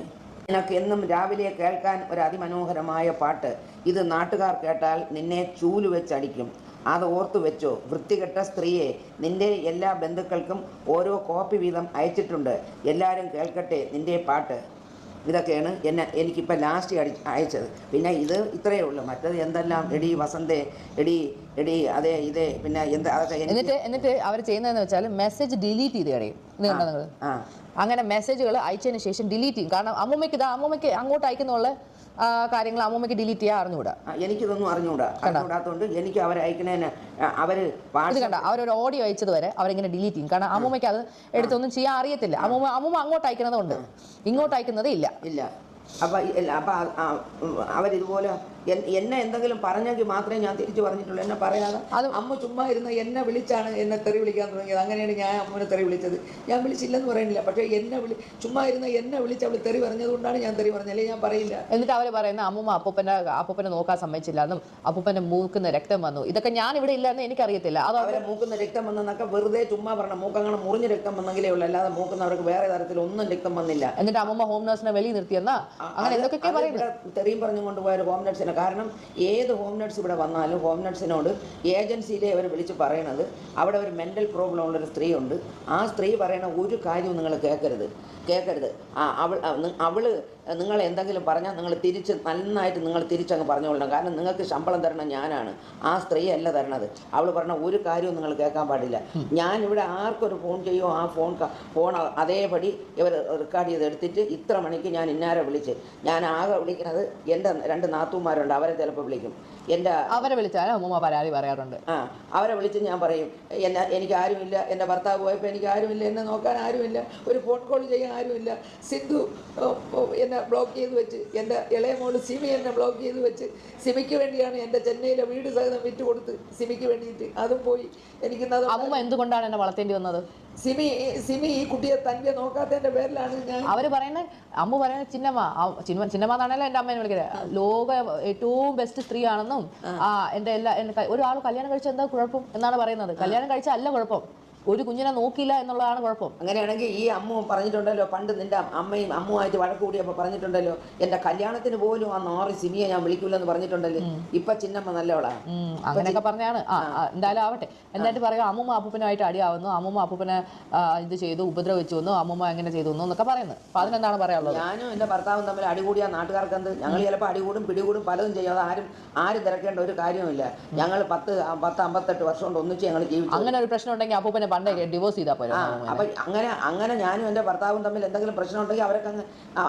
നിനക്ക് എന്നും രാവിലെ കേൾക്കാൻ ഒരു അതിമനോഹരമായ പാട്ട്. ഇത് നാട്ടുകാർ കേട്ടാൽ നിന്നെ ചൂല് വെച്ചടിക്കും. അത് ഓർത്തു വെച്ചോ. വൃത്തികെട്ട സ്ത്രീയെ, നിൻ്റെ എല്ലാ ബന്ധുക്കൾക്കും ഓരോ കോപ്പി വീതം അയച്ചിട്ടുണ്ട്. എല്ലാവരും കേൾക്കട്ടെ നിൻ്റെ പാട്ട്. ഇതൊക്കെയാണ് എനിക്കിപ്പോൾ ലാസ്റ്റ് അയച്ചത്. പിന്നെ ഇത് ഇത്രയേ ഉള്ളൂ. മറ്റത് എന്തെല്ലാം എടി വസന്തേ, എടി അതേ ഇതേ പിന്നെ എന്താ അതൊക്കെ. എന്നിട്ട് അവർ ചെയ്യുന്നതെന്ന് വെച്ചാൽ മെസ്സേജ് ഡിലീറ്റ് ചെയ്ത് കളയും. നിങ്ങൾ അങ്ങനെ മെസ്സേജുകൾ അയച്ചതിന് ശേഷം ഡിലീറ്റ് ചെയ്യും. കാരണം അമ്മൂമ്മയ്ക്ക് അങ്ങോട്ട് അയക്കുന്നുള്ള കാര്യങ്ങൾ അമ്മൂമ്മയ്ക്ക് ഡിലീറ്റ് ചെയ്യാൻ അറിഞ്ഞുകൂടാ. എനിക്കിതൊന്നും അറിഞ്ഞുകൂടാത്തതുകൊണ്ട് എനിക്ക് അവരെ അയക്കുന്നതിന് അവരൊരു ഓഡിയോ അയച്ചത് വരെ അവരിങ്ങനെ ഡിലീറ്റ് ചെയ്യും. കാരണം അമ്മൂമ്മയ്ക്ക് അത് എടുത്തൊന്നും ചെയ്യാൻ അറിയത്തില്ല. അമ്മൂമ്മ അങ്ങോട്ട് അയക്കുന്നതുകൊണ്ട് ഇങ്ങോട്ട് അയക്കുന്നത് ഇല്ല. അപ്പം അവരിതുപോലെ എന്നെ എന്തെങ്കിലും പറഞ്ഞെങ്കിൽ മാത്രമേ ഞാൻ തിരിച്ചു പറഞ്ഞിട്ടുള്ളൂ. എന്നെ പറയാതെ അമ്മ ചുമ്മാ ഇരുന്ന് എന്നെ വിളിച്ചാണ് എന്നെ തെറി വിളിക്കാൻ തുടങ്ങിയത്. അങ്ങനെയാണ് ഞാൻ അമ്മനെ തെറി വിളിച്ചത്. ഞാൻ വിളിച്ചില്ലെന്ന് പറയുന്നില്ല. പക്ഷേ ചുമ്മാ ഇരുന്ന് എന്നെ വിളിച്ച് അവൾ തെറി പറഞ്ഞതുകൊണ്ടാണ് ഞാൻ തെറി പറഞ്ഞല്ലേ, ഞാൻ പറയില്ല. എന്നിട്ട് അവർ പറയുന്ന അമ്മൂമ്മ അപ്പൂപ്പനെ നോക്കാൻ സമ്മതിച്ചില്ല എന്നും അപ്പൂപ്പന്റെ മൂക്കുന്ന രക്തം വന്നു. ഇതൊക്കെ ഞാൻ ഇവിടെ ഇല്ലെന്ന് എനിക്കറിയത്തില്ല. അത് അവരെ മൂക്കുന്ന രക്തം വന്നെന്നൊക്കെ വെറുതെ ചുമ്മാ പറഞ്ഞ മൂക്കങ്ങനെ മുറിഞ്ഞ രക്തം വന്നെങ്കിലേ ഉള്ളൂ. അല്ലാതെ മൂക്കുന്നവർക്ക് വേറെ തരത്തിൽ ഒന്നും രക്തം വന്നില്ല. എന്നിട്ട് അമ്മൂമ്മ ഹോം നഴ്സിനെ വെളിയിൽ നിർത്തിയെന്നാ അങ്ങനെ എന്തൊക്കെ പറയുന്നത്. തെറിയും പറഞ്ഞു കൊണ്ടുപോയ ഹോം നഴ്സിനെ. കാരണം ഏത് ഹോം നഴ്സ് ഇവിടെ വന്നാലും ഹോം നഴ്സിനോട് ഏജൻസിയിലെ അവർ വിളിച്ച് പറയണത് അവിടെ ഒരു മെൻ്റൽ പ്രോബ്ലം ഉള്ളൊരു സ്ത്രീ ഉണ്ട്. ആ സ്ത്രീ പറയണ ഒരു കാര്യവും നിങ്ങൾ കേൾക്കരുത്. അവള് നിങ്ങൾ എന്തെങ്കിലും പറഞ്ഞാൽ നിങ്ങൾ നന്നായിട്ട് നിങ്ങൾ തിരിച്ചങ്ങ് പറഞ്ഞുകൊള്ളണം. കാരണം നിങ്ങൾക്ക് ശമ്പളം തരണം ഞാനാണ്, ആ സ്ത്രീ അല്ല തരണത്. അവൾ പറഞ്ഞ ഒരു കാര്യവും നിങ്ങൾ കേൾക്കാൻ പാടില്ല. ഞാനിവിടെ ആർക്കൊരു ഫോൺ ചെയ്യുമോ ആ ഫോൺ അതേപടി ഇവർ റെക്കോർഡ് ചെയ്ത് എടുത്തിട്ട് ഇത്ര മണിക്ക് ഞാൻ ഇന്നാരെ വിളിച്ച്, ഞാൻ ആകെ വിളിക്കുന്നത് എൻ്റെ 2 നാത്തൂമാരുണ്ട്, അവരെ ചിലപ്പോൾ വിളിക്കും. അവരെ വിളിച്ചാൽ അമ്മൂമ്മ പരാതി പറയാറുണ്ട്. അവരെ വിളിച്ച് ഞാൻ പറയും എനിക്ക് ആരുമില്ല, എൻ്റെ ഭർത്താവ് പോയപ്പോൾ എനിക്ക് ആരുമില്ല, എന്നെ നോക്കാൻ ആരുമില്ല, ഒരു ഫോൺ കോൾ ചെയ്യാൻ ആരുമില്ല. സിന്ധു എന്നെ ബ്ലോക്ക് ചെയ്ത് വെച്ച്, എൻ്റെ ഇളയ മോള് സിമി എന്നെ ബ്ലോക്ക് ചെയ്ത് വെച്ച്, സിമിക്ക് വേണ്ടിയാണ് എൻ്റെ ചെന്നൈയിലെ വീട് സഹിതം വിറ്റ് കൊടുത്ത് സിമിക്ക് വേണ്ടിയിട്ട്. അതും പോയി. എനിക്ക് അമ്മൂമ്മ എന്തുകൊണ്ടാണ് എന്നെ വളർത്തേണ്ടി വന്നത്? സിമി ഈ കുട്ടിയെ തന്നെ നോക്കാത്തതിൻ്റെ പേരിലാണ് ഞാൻ. അവര് പറയുന്നത് അമ്മ പറയുന്നത് ചിന്നമ്മ എന്നാണല്ലോ എൻ്റെ അമ്മേനെ വിളിക്കുന്നത്. ലോക ഏറ്റവും ബെസ്റ്റ് സ്ത്രീ ആണെന്നും എൻ്റെ ഒരാൾ കല്യാണം കഴിച്ചാൽ എന്താ കുഴപ്പം എന്നാണ് പറയുന്നത്. കല്യാണം കഴിച്ചാൽ അല്ല കുഴപ്പം, ഒരു കുഞ്ഞിനെ നോക്കിയില്ല എന്നുള്ളതാണ് കുഴപ്പം. അങ്ങനെയാണെങ്കിൽ ഈ അമ്മ പറഞ്ഞിട്ടുണ്ടല്ലോ, പണ്ട് നിന്റെ അമ്മയും അമ്മുമായിട്ട് വഴക്ക് കൂടിയപ്പോൾ പറഞ്ഞിട്ടുണ്ടല്ലോ, എൻ്റെ കല്യാണത്തിന് പോലും ആ 4 സിമിയെ ഞാൻ വിളിക്കൂലെന്ന് പറഞ്ഞിട്ടുണ്ടല്ലോ. ഇപ്പൊ ചിന്നമ്മ നല്ലവളാണ് അങ്ങനെയൊക്കെ പറഞ്ഞാണ്. എന്തായാലും ആവട്ടെ. എന്നിട്ട് പറയുക അമ്മൂമ്മ അപ്പൂപ്പനായിട്ട് അടിയാവുന്നു, അമ്മൂമ്മ അപ്പൂപ്പനെ ഇത് ചെയ്തു, ഉപദ്രവിച്ചു വന്നു, അമ്മൂമ്മ എങ്ങനെ ചെയ്തു എന്നൊക്കെ പറയുന്നത്. അപ്പൊ അതിനെന്താണ് പറയാനുള്ളത്? ഞാനും എൻ്റെ ഭർത്താവും തമ്മിൽ അടികൂടിയ നാട്ടുകാർക്ക് എന്ത്? ഞങ്ങൾ ചിലപ്പോൾ അടികൂടും പിടികൂടും പലതും ചെയ്യും. അത് ആരും തിരക്കേണ്ട ഒരു കാര്യവുമില്ല. ഞങ്ങൾ 10-58 വർഷം കൊണ്ട് ഒന്നിച്ച് ഞങ്ങൾ ജീവിച്ചു. അങ്ങനെ ഒരു പ്രശ്നം ഉണ്ടെങ്കിൽ അപ്പൂപ്പനെ പണ്ടേ ഡിവോഴ്സ് ചെയ്താൽ പോലും. അപ്പം അങ്ങനെ ഞാനും എൻ്റെ ഭർത്താവും തമ്മിൽ എന്തെങ്കിലും പ്രശ്നം ഉണ്ടെങ്കിൽ അവരൊക്കെ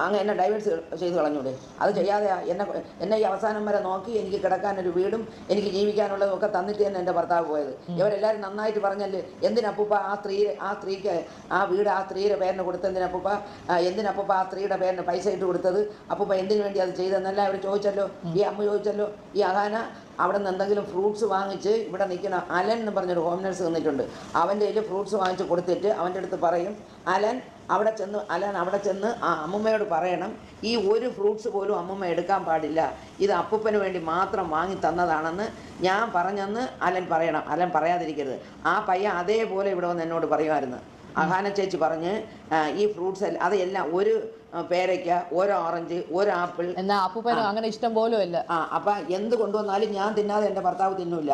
അങ്ങ് എന്നെ ഡൈവേഴ്സ് ചെയ്ത് കളഞ്ഞൂടെ? അത് ചെയ്യാതെ എന്നെ ഈ അവസാനം വരെ നോക്കി എനിക്ക് കിടക്കാനൊരു വീടും എനിക്ക് ജീവിക്കാനുള്ളതും ഒക്കെ തന്നിട്ട് തന്നെ എൻ്റെ ഭർത്താവ് പോയത്. ഇവരെല്ലാവരും നന്നായിട്ട് പറഞ്ഞല്ലേ, എന്തിനപ്പൂപ്പ ആ സ്ത്രീക്ക് ആ വീട് ആ സ്ത്രീയുടെ പേരിന് കൊടുത്തെന്തിനപ്പൂപ്പ ആ സ്ത്രീയുടെ പേരിന് പൈസ ഇട്ട് കൊടുത്തത് അപ്പൂപ്പ എന്തിനു വേണ്ടി അത് ചെയ്തെന്നല്ല അവർ ചോദിച്ചല്ലോ. ഈ അമ്മ ചോദിച്ചല്ലോ. ഈ അഹാന അവിടെ നിന്ന് എന്തെങ്കിലും ഫ്രൂട്ട്സ് വാങ്ങിച്ച് ഇവിടെ നിൽക്കുന്ന അലൻ എന്ന് പറഞ്ഞൊരു ഹോം നഴ്സ് നിന്നിട്ടുണ്ട്. അവൻ്റെ കയ്യിൽ ഫ്രൂട്ട്സ് വാങ്ങിച്ച് കൊടുത്തിട്ട് അവൻ്റെ അടുത്ത് പറയും, അലൻ അവിടെ ചെന്ന് ആ അമ്മൂമ്മയോട് പറയണം, ഈ ഒരു ഫ്രൂട്ട്സ് പോലും അമ്മൂമ്മ എടുക്കാൻ പാടില്ല, ഇത് അപ്പൂപ്പന് വേണ്ടി മാത്രം വാങ്ങി തന്നതാണെന്ന് ഞാൻ പറഞ്ഞെന്ന് അലൻ പറയണം. അലൻ പറയാതിരിക്കരുത്. ആ പയ്യൻ അതേപോലെ ഇവിടെ വന്ന് എന്നോട് പറയുമായിരുന്നു. അഹാന ചേച്ചി പറഞ്ഞ് ഈ ഫ്രൂട്ട്സ് അതെല്ലാം ഒരു പേരയ്ക്ക, ഒരു ഓറഞ്ച്, ഒരു ആപ്പിൾ, എന്നാ അപ്പൂപ്പനും അങ്ങനെ ഇഷ്ടം പോലും ഇല്ല. അപ്പം എന്ത് കൊണ്ടുവന്നാലും ഞാൻ തിന്നാതെ എൻ്റെ ഭർത്താവ് തിന്നില്ല.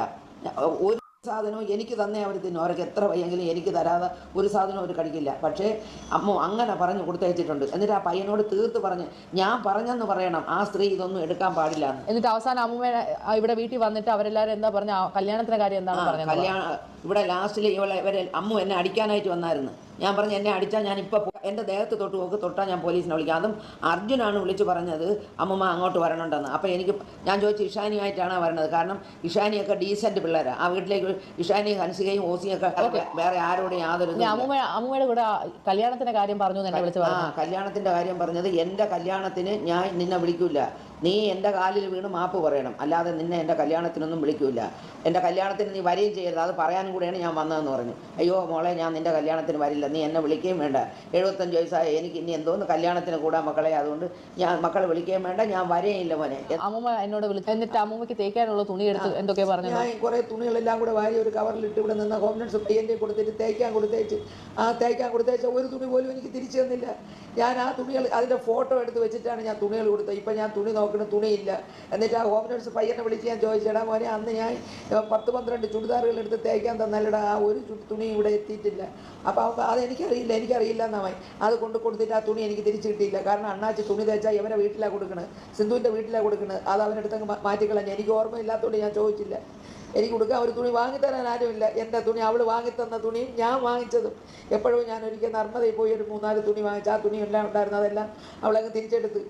ഒരു സാധനവും എനിക്ക് തന്നെ അവർ തിന്നും. അവർക്ക് എത്ര വയ്യെങ്കിലും എനിക്ക് തരാതെ ഒരു സാധനവും അവർ കഴിക്കില്ല. പക്ഷേ അമ്മ അങ്ങനെ പറഞ്ഞ് കൊടുത്തയച്ചിട്ടുണ്ട്. എന്നിട്ട് ആ പയ്യനോട് തീർത്ത് പറഞ്ഞ് ഞാൻ പറഞ്ഞെന്ന് പറയണം, ആ സ്ത്രീ ഇതൊന്നും എടുക്കാൻ പാടില്ല. എന്നിട്ട് അവസാനം അമ്മൂമ്മ ഇവിടെ വീട്ടിൽ വന്നിട്ട് അവരെല്ലാവരും എന്താ പറഞ്ഞ കല്യാണത്തിന്റെ കാര്യം എന്താണ് പറഞ്ഞത്? ഇവിടെ ലാസ്റ്റിൽ ഇവരെ അമ്മു എന്നെ അടിക്കാനായിട്ട് വന്നായിരുന്നു. ഞാൻ പറഞ്ഞു എന്നെ അടിച്ചാൽ ഞാൻ ഇപ്പോൾ എൻ്റെ ദേഹത്ത് തൊട്ടാൽ ഞാൻ പോലീസിനെ വിളിക്കാം. അതും അർജുനാണ് വിളിച്ച് പറഞ്ഞത് അമ്മമ്മ അങ്ങോട്ട് വരണുണ്ടെന്ന്. അപ്പോൾ ഞാൻ ചോദിച്ചു ഇഷാനിയായിട്ടാണ് വരണത്, കാരണം ഇഷാനിയൊക്കെ ഡീസൻറ്റ് പിള്ളേരാണ്. ആ വീട്ടിലേക്ക് ഇഷാനിയും ഹൻസികയും ഓസിയൊക്കെ വേറെ ആരോടും യാതൊരു അമ്മൂമ്മയുടെ കൂടെ കല്യാണത്തിന്റെ കാര്യം പറഞ്ഞു എന്നെ വിളിച്ച് പറഞ്ഞു. കല്യാണത്തിൻ്റെ കാര്യം പറഞ്ഞത്, എൻ്റെ കല്യാണത്തിന് ഞാൻ നിന്നെ വിളിക്കില്ല, നീ എൻ്റെ കാലിൽ വീണ് മാപ്പ് പറയണം, അല്ലാതെ നിന്നെ എൻ്റെ കല്യാണത്തിനൊന്നും വിളിക്കില്ല, എൻ്റെ കല്യാണത്തിന് നീ വരികയും ചെയ്യരുത്, അത് പറയാനും കൂടെയാണ് ഞാൻ വന്നതെന്ന് പറഞ്ഞു. അയ്യോ മോളെ, ഞാൻ നിൻ്റെ കല്യാണത്തിന് വരില്ല, നീ എന്നെ വിളിക്കുകയും വേണ്ട, 75 വയസ്സായ എനിക്ക് ഇനി എന്തോന്ന് കല്യാണത്തിന് കൂടാൻ മക്കളെ, അതുകൊണ്ട് ഞാൻ മക്കളെ വിളിക്കുകയും വേണ്ട, ഞാൻ വരെയില്ല മോനെ. അമ്മൂമ്മ എന്നോട് വിളിച്ചു, എന്നിട്ട് അമ്മൂമ്മയ്ക്ക് തേക്കാനുള്ള തുണി എടുത്ത് എന്തൊക്കെയാ പറഞ്ഞു. ഞാൻ കുറേ തുണികളെല്ലാം കൂടെ വാരി ഒരു കവറിലിട്ട് ഇവിടെ നിന്ന് ഹോം നഴ്സ് പയ്യൻ്റെ കൊടുത്തിട്ട് തേക്കാൻ കൊടുത്തേച്ച് ഒരു തുണി പോലും എനിക്ക് തിരിച്ചു തന്നില്ല. ഞാൻ ആ തുണികൾ അതിൻ്റെ ഫോട്ടോ എടുത്ത് വെച്ചിട്ടാണ് ഞാൻ തുണികൾ കൊടുത്തത്. ഇപ്പം ഞാൻ തുണി നോക്കണ തുണിയില്ല. എന്നിട്ട് ആ ഹോം നഴ്സ് പയ്യനെ വിളിച്ച് ഞാൻ ചോദിച്ചേടാ മോനെ, അന്ന് ഞാൻ 10-12 ചുരിദാറുകൾ എടുത്ത് തേക്കാൻ തന്നല്ലടാ, ആ ഒരു തുണി ഇവിടെ എത്തിയിട്ടില്ല. അപ്പോൾ എനിക്കറിയില്ല എന്നായി അത് കൊടുത്തിട്ട് ആ തുണി എനിക്ക് തിരിച്ചു കിട്ടിയില്ല. കാരണം അണ്ണാച്ചി തുണി തേച്ചാൽ ഇവരെ വീട്ടിലാണ് കൊടുക്കണത്, സിന്ധുവിൻ്റെ വീട്ടിലാണ് കൊടുക്കണത്. അത് അവനെടുത്തങ്ങ് മാറ്റിക്കളഞ്ഞ്. എനിക്ക് ഓർമ്മയില്ലാത്തതുകൊണ്ട് ഞാൻ ചോദിച്ചില്ല. എനിക്ക് കൊടുക്കാൻ ഒരു തുണി വാങ്ങിത്തരാൻ ആരുമില്ല. എൻ്റെ തുണി അവൾ വാങ്ങിത്തന്ന തുണിയും ഞാൻ വാങ്ങിച്ചതും. എപ്പോഴും ഞാൻ ഒരിക്കൽ നർമ്മദയിൽ പോയി ഒരു 3-4 തുണി വാങ്ങിച്ചു. ആ തുണി എല്ലാം ഉണ്ടായിരുന്നു, അതെല്ലാം അവളങ്ങ് തിരിച്ചെടുത്ത്.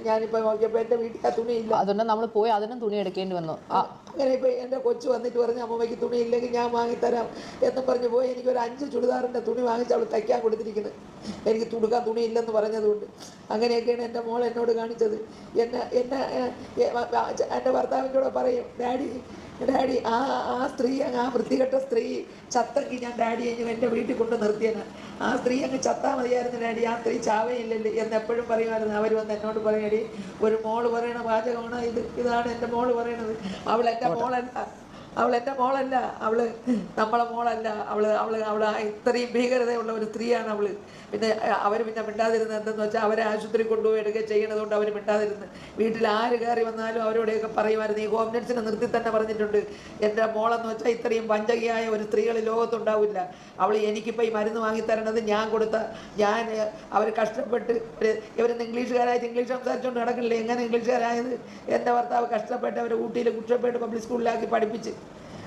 ഞാനിപ്പോൾ നോക്കിയപ്പോൾ എൻ്റെ വീട്ടിൽ ആ തുണിയില്ല. അതുകൊണ്ട് നമ്മൾ പോയി അതിനും തുണി എടുക്കേണ്ടി വന്നു. അങ്ങനെ ഇപ്പോൾ എൻ്റെ കൊച്ചു വന്നിട്ട് പറഞ്ഞ് അമ്മമ്മയ്ക്ക് തുണി ഇല്ലെങ്കിൽ ഞാൻ വാങ്ങിത്തരാം എന്നും പറഞ്ഞ് പോയി. എനിക്കൊരു 5 ചുരിദാറിൻ്റെ തുണി വാങ്ങിച്ച് അവൾ തയ്ക്കാൻ കൊടുത്തിരിക്കുന്നത്, എനിക്ക് തുടുക്കാൻ തുണി ഇല്ലെന്ന് പറഞ്ഞതുകൊണ്ട്. അങ്ങനെയൊക്കെയാണ് എൻ്റെ മോൾ എന്നോട് കാണിച്ചത്. എൻ്റെ ഭർത്താവിൻ്റെ കൂടെ പറയും, ഡാഡി ആ സ്ത്രീ ആ വൃത്തികെട്ട സ്ത്രീ ചത്തെങ്കിൽ ഞാൻ ഡാഡി എൻ്റെ വീട്ടിൽ കൊണ്ട് നിർത്തിയാണ്. ആ സ്ത്രീ അങ്ങ് ചത്താ മതിയായിരുന്നു ഡാഡി, ആ സ്ത്രീ ചാവയില്ലല്ലേ എന്ന് എപ്പോഴും പറയുമായിരുന്നു. അവർ വന്ന് എന്നോട് പറയടി, ഒരു മോള് പറയണ വാചകമാണ് ഇതാണ് എൻ്റെ മോള് പറയണത്. അവൾ എൻ്റെ മോളല്ല, അവള് നമ്മളെ മോളല്ല. അവള് ഇത്രയും ഭീകരതയുള്ള ഒരു സ്ത്രീയാണ് അവള്. പിന്നെ അവർ മിണ്ടാതിരുന്നത് എന്തെന്ന് വെച്ചാൽ അവരെ ആശുപത്രി കൊണ്ടുപോയി എടുക്കുക ചെയ്യണതുകൊണ്ട് അവർ മിണ്ടാതിരുന്ന്. വീട്ടിൽ ആര് കയറി വന്നാലും അവരോടെയൊക്കെ പറയുമായിരുന്നു. ഈ ഹോം നഴ്സിനെ നിർത്തി തന്നെ പറഞ്ഞിട്ടുണ്ട്, എൻ്റെ മോളെന്ന് വെച്ചാൽ ഇത്രയും പഞ്ചകിയായ ഒരു സ്ത്രീകൾ ലോകത്തുണ്ടാവില്ല. അവൾ എനിക്കിപ്പോൾ ഈ മരുന്ന് വാങ്ങിത്തരണത് ഞാൻ അവർ കഷ്ടപ്പെട്ട് ഇവരൊന്ന് ഇംഗ്ലീഷുകാരായിട്ട് ഇംഗ്ലീഷ് സംസാരിച്ചുകൊണ്ട് നടക്കണില്ലേ. എങ്ങനെ ഇംഗ്ലീഷുകാരായത്? എൻ്റെ ഭർത്താവ് കഷ്ടപ്പെട്ട് അവരെ ഊട്ടിയിൽ കുറ്റപ്പെട്ട് പബ്ലിക് സ്കൂളിലാക്കി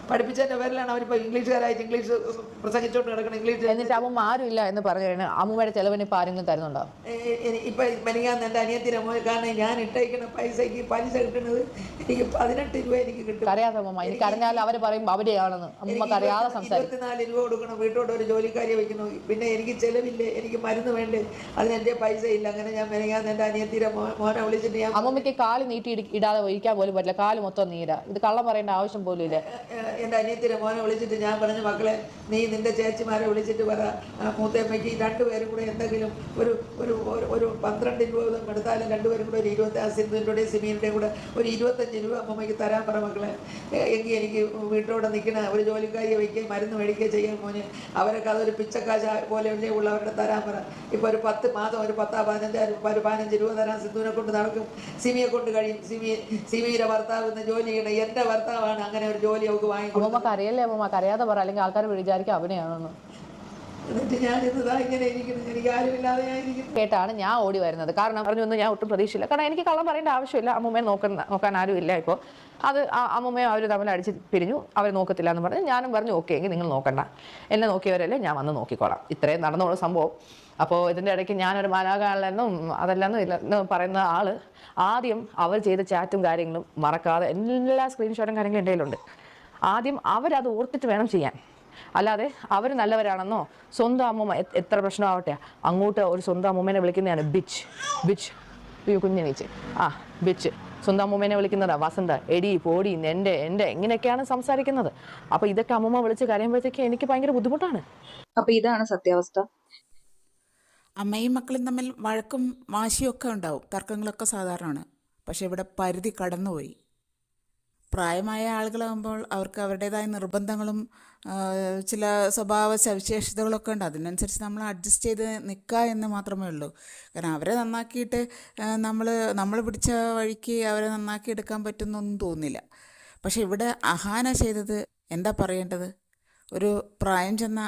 പഠിപ്പിച്ചതിൻ്റെ പേരിലാണ് അവരിപ്പോൾ ഇംഗ്ലീഷുകാരായിട്ട് ഇംഗ്ലീഷ് പ്രസംഗിച്ചുകൊണ്ട് കിടക്കണം. ഇംഗ്ലീഷ് എന്നിട്ട് അമ്മ ആരും ഇല്ല എന്ന് പറഞ്ഞു കഴിഞ്ഞാൽ അമ്മയുടെ ചെലവിന് ഇപ്പോൾ ആരെങ്കിലും തരുന്നുണ്ടോ? ഇപ്പം മെനിങ്ങാന്ന് എൻ്റെ അനിയത്തിൻ്റെ മോൻ, കാരണം ഞാൻ ഇട്ടേക്കുന്ന പൈസയ്ക്ക് പലിശ കിട്ടുന്നത് എനിക്ക് 18 രൂപ എനിക്ക് കിട്ടും. അറിയാതെ അമ്മ, എനിക്ക് അറിഞ്ഞാൽ അവർ പറയും അവിടെയാണെന്ന്. അമ്മക്ക് അറിയാതെ സംസാരിക്കും. 24 രൂപ കൊടുക്കണം, വീട്ടോട്ട് ഒരു ജോലിക്കാരിയെ വെക്കുന്നു. പിന്നെ എനിക്ക് ചെലവില്ലേ, എനിക്ക് മരുന്ന് വേണ്ടേ, അതിന് എൻ്റെ പൈസ ഇല്ല. അങ്ങനെ ഞാൻ മെനിങ്ങാന്ന് എൻ്റെ അനിയത്തിൻ്റെ മോനെ വിളിച്ചിട്ട് ഞാൻ അമ്മമ്മയ്ക്ക് കാല് നീട്ടി ഇടാതെ ഇരിക്കാൻ പോലും പറ്റില്ല, കാല് മൊത്തം നീരാ. ഇത് കള്ളം പറയേണ്ട ആവശ്യം പോലും ഇല്ല. എൻ്റെ അനിയത്തിൻ്റെ മോനെ വിളിച്ചിട്ട് ഞാൻ പറഞ്ഞു, മക്കളെ നീ നിൻ്റെ ചേച്ചിമാരെ വിളിച്ചിട്ട് പറ, മൂത്തമ്മയ്ക്ക് 2 പേരും കൂടെ എന്തെങ്കിലും ഒരു 12 രൂപ എടുത്താലും 2 പേരും കൂടെ ഒരു 20, സിന്ധുവിൻ്റെയും സിമീൻ്റെയും കൂടെ ഒരു 25 രൂപ അമ്മമ്മയ്ക്ക് തരാൻ പറ മക്കളെ. എങ്കിൽ എനിക്ക് വീട്ടിലോടെ നിൽക്കണ ഒരു ജോലിക്കാരിയെ വയ്ക്കുകയും മരുന്ന് മേടിക്കുകയും ചെയ്യാൻ മോനെ. അവരൊക്കെ അതൊരു പിച്ചക്കാശ പോലെ ഉള്ളവരുടെ തരാൻ പറ. ഇപ്പോൾ ഒരു 10 മാസം ഒരു 15 രൂപ തരാൻ സിന്ധുവിനെ കൊണ്ട് നടക്കും, സിമിയെ കൊണ്ട് കഴിയും. സിമിയുടെ ഭർത്താവ് ഇന്ന് ജോലി ചെയ്യണം, എൻ്റെ ഭർത്താവാണ് അങ്ങനെ ഒരു ജോലി അവൾക്ക് വാങ്ങിക്കും. അമ്മമ്മക്ക് അറിയല്ലേ അമ്മമ്മക്ക് അറിയാതെ പറ, അല്ലെങ്കിൽ ആൾക്കാർ വിചാരിക്കും അവിടെയാണെന്ന്. എന്നിട്ട് ഞാൻ ഇന്നതാ ഇങ്ങനെ ഇരിക്കുന്നു, എനിക്ക് ആരുമില്ലാതെ ഞാൻ ഇരിക്കുന്നു കേട്ടാണ് ഞാൻ ഓടി വരുന്നത്. കാരണം പറഞ്ഞൊന്നും ഞാൻ ഒട്ടും പ്രതീക്ഷയില്ല. കാരണം എനിക്ക് കള്ളം പറയേണ്ട ആവശ്യമില്ല. അമ്മൂമ്മയെ നോക്കാൻ ആരും ഇല്ല. ഇപ്പോൾ അത് അമ്മൂമ്മയും അവർ തമ്മിൽ അടിച്ച് പിരിഞ്ഞു, അവർ നോക്കത്തില്ല എന്ന് പറഞ്ഞ് ഞാനും പറഞ്ഞു ഓക്കെ എങ്കിൽ നിങ്ങൾ നോക്കണ്ട, എന്നെ നോക്കിയവരല്ലേ, ഞാൻ വന്ന് നോക്കിക്കോളാം. ഇത്രയും നടന്നോളൂ സംഭവം. അപ്പോൾ ഇതിൻ്റെ ഇടയ്ക്ക് ഞാനൊരു മാലാകാണെന്നും അതെല്ലാം ഇല്ലെന്ന് പറയുന്ന ആൾ ആദ്യം അവർ ചെയ്ത ചാറ്റും കാര്യങ്ങളും മറക്കാതെ എല്ലാ സ്ക്രീൻഷോട്ടും കാര്യങ്ങളും എൻ്റെ കയ്യിലുണ്ട്. ആദ്യം അവരത് ഓർത്തിട്ട് വേണം ചെയ്യാൻ. അല്ലാതെ അവർ നല്ലവരാണെന്നോ സ്വന്തം അമ്മൂമ്മ എത്ര പ്രശ്നമാവട്ടെ അങ്ങോട്ട് ഒരു സ്വന്തം അമ്മൂമ്മേനെ വിളിക്കുന്നതാണ് ബിച്ച് കുഞ്ഞെണീച്ച് ബിച്ച്. സ്വന്തം അമ്മൂമ്മേനെ വിളിക്കുന്നതാ വസന്ത, എടി പോടി എൻ്റെ ഇങ്ങനെയൊക്കെയാണ് സംസാരിക്കുന്നത്. അപ്പോൾ ഇതൊക്കെ അമ്മൂമ്മ വിളിച്ച് കരയുമ്പോഴത്തേക്ക് എനിക്ക് ഭയങ്കര ബുദ്ധിമുട്ടാണ്. അപ്പോൾ ഇതാണ് സത്യാവസ്ഥ. അമ്മയും മക്കളും തമ്മിൽ വഴക്കും വാശിയും ഒക്കെ ഉണ്ടാവും, തർക്കങ്ങളൊക്കെ സാധാരണമാണ്. പക്ഷെ ഇവിടെ പരിധി കടന്നുപോയി. പ്രായമായ ആളുകളാകുമ്പോൾ അവർക്ക് അവരുടേതായ നിർബന്ധങ്ങളും ചില സ്വഭാവ സവിശേഷതകളൊക്കെ ഉണ്ട്. അതിനനുസരിച്ച് നമ്മൾ അഡ്ജസ്റ്റ് ചെയ്ത് നിൽക്കുക എന്ന് മാത്രമേ ഉള്ളൂ. കാരണം അവരെ നന്നാക്കിയിട്ട് നമ്മൾ പിടിച്ച വഴിക്ക് അവരെ നന്നാക്കി എടുക്കാൻ പറ്റുന്നൊന്നും തോന്നില്ല. പക്ഷെ ഇവിടെ അഹാന ചെയ്തത് എന്താ പറയേണ്ടത്? ഒരു പ്രായം ചെന്ന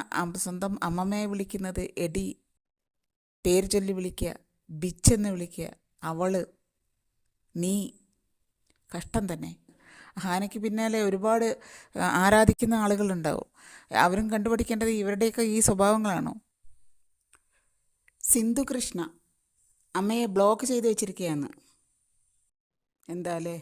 സ്വന്തം അമ്മമ്മയെ വിളിക്കുന്നത് എടി, പേര് ചൊല്ലി വിളിക്കുക, ബിച്ചെന്ന് വിളിക്കുക, അവള്, നീ. കഷ്ടം തന്നെ. ഹാനയ്ക്ക് പിന്നാലെ ഒരുപാട് ആരാധിക്കുന്ന ആളുകളുണ്ടാവും. അവരും കണ്ടുപഠിക്കേണ്ടത് ഇവരുടെയൊക്കെ ഈ സ്വഭാവങ്ങളാണോ? സിന്ധു കൃഷ്ണ അമ്മയെ ബ്ലോക്ക് ചെയ്ത് വെച്ചിരിക്കുകയാണ്. എന്താലേ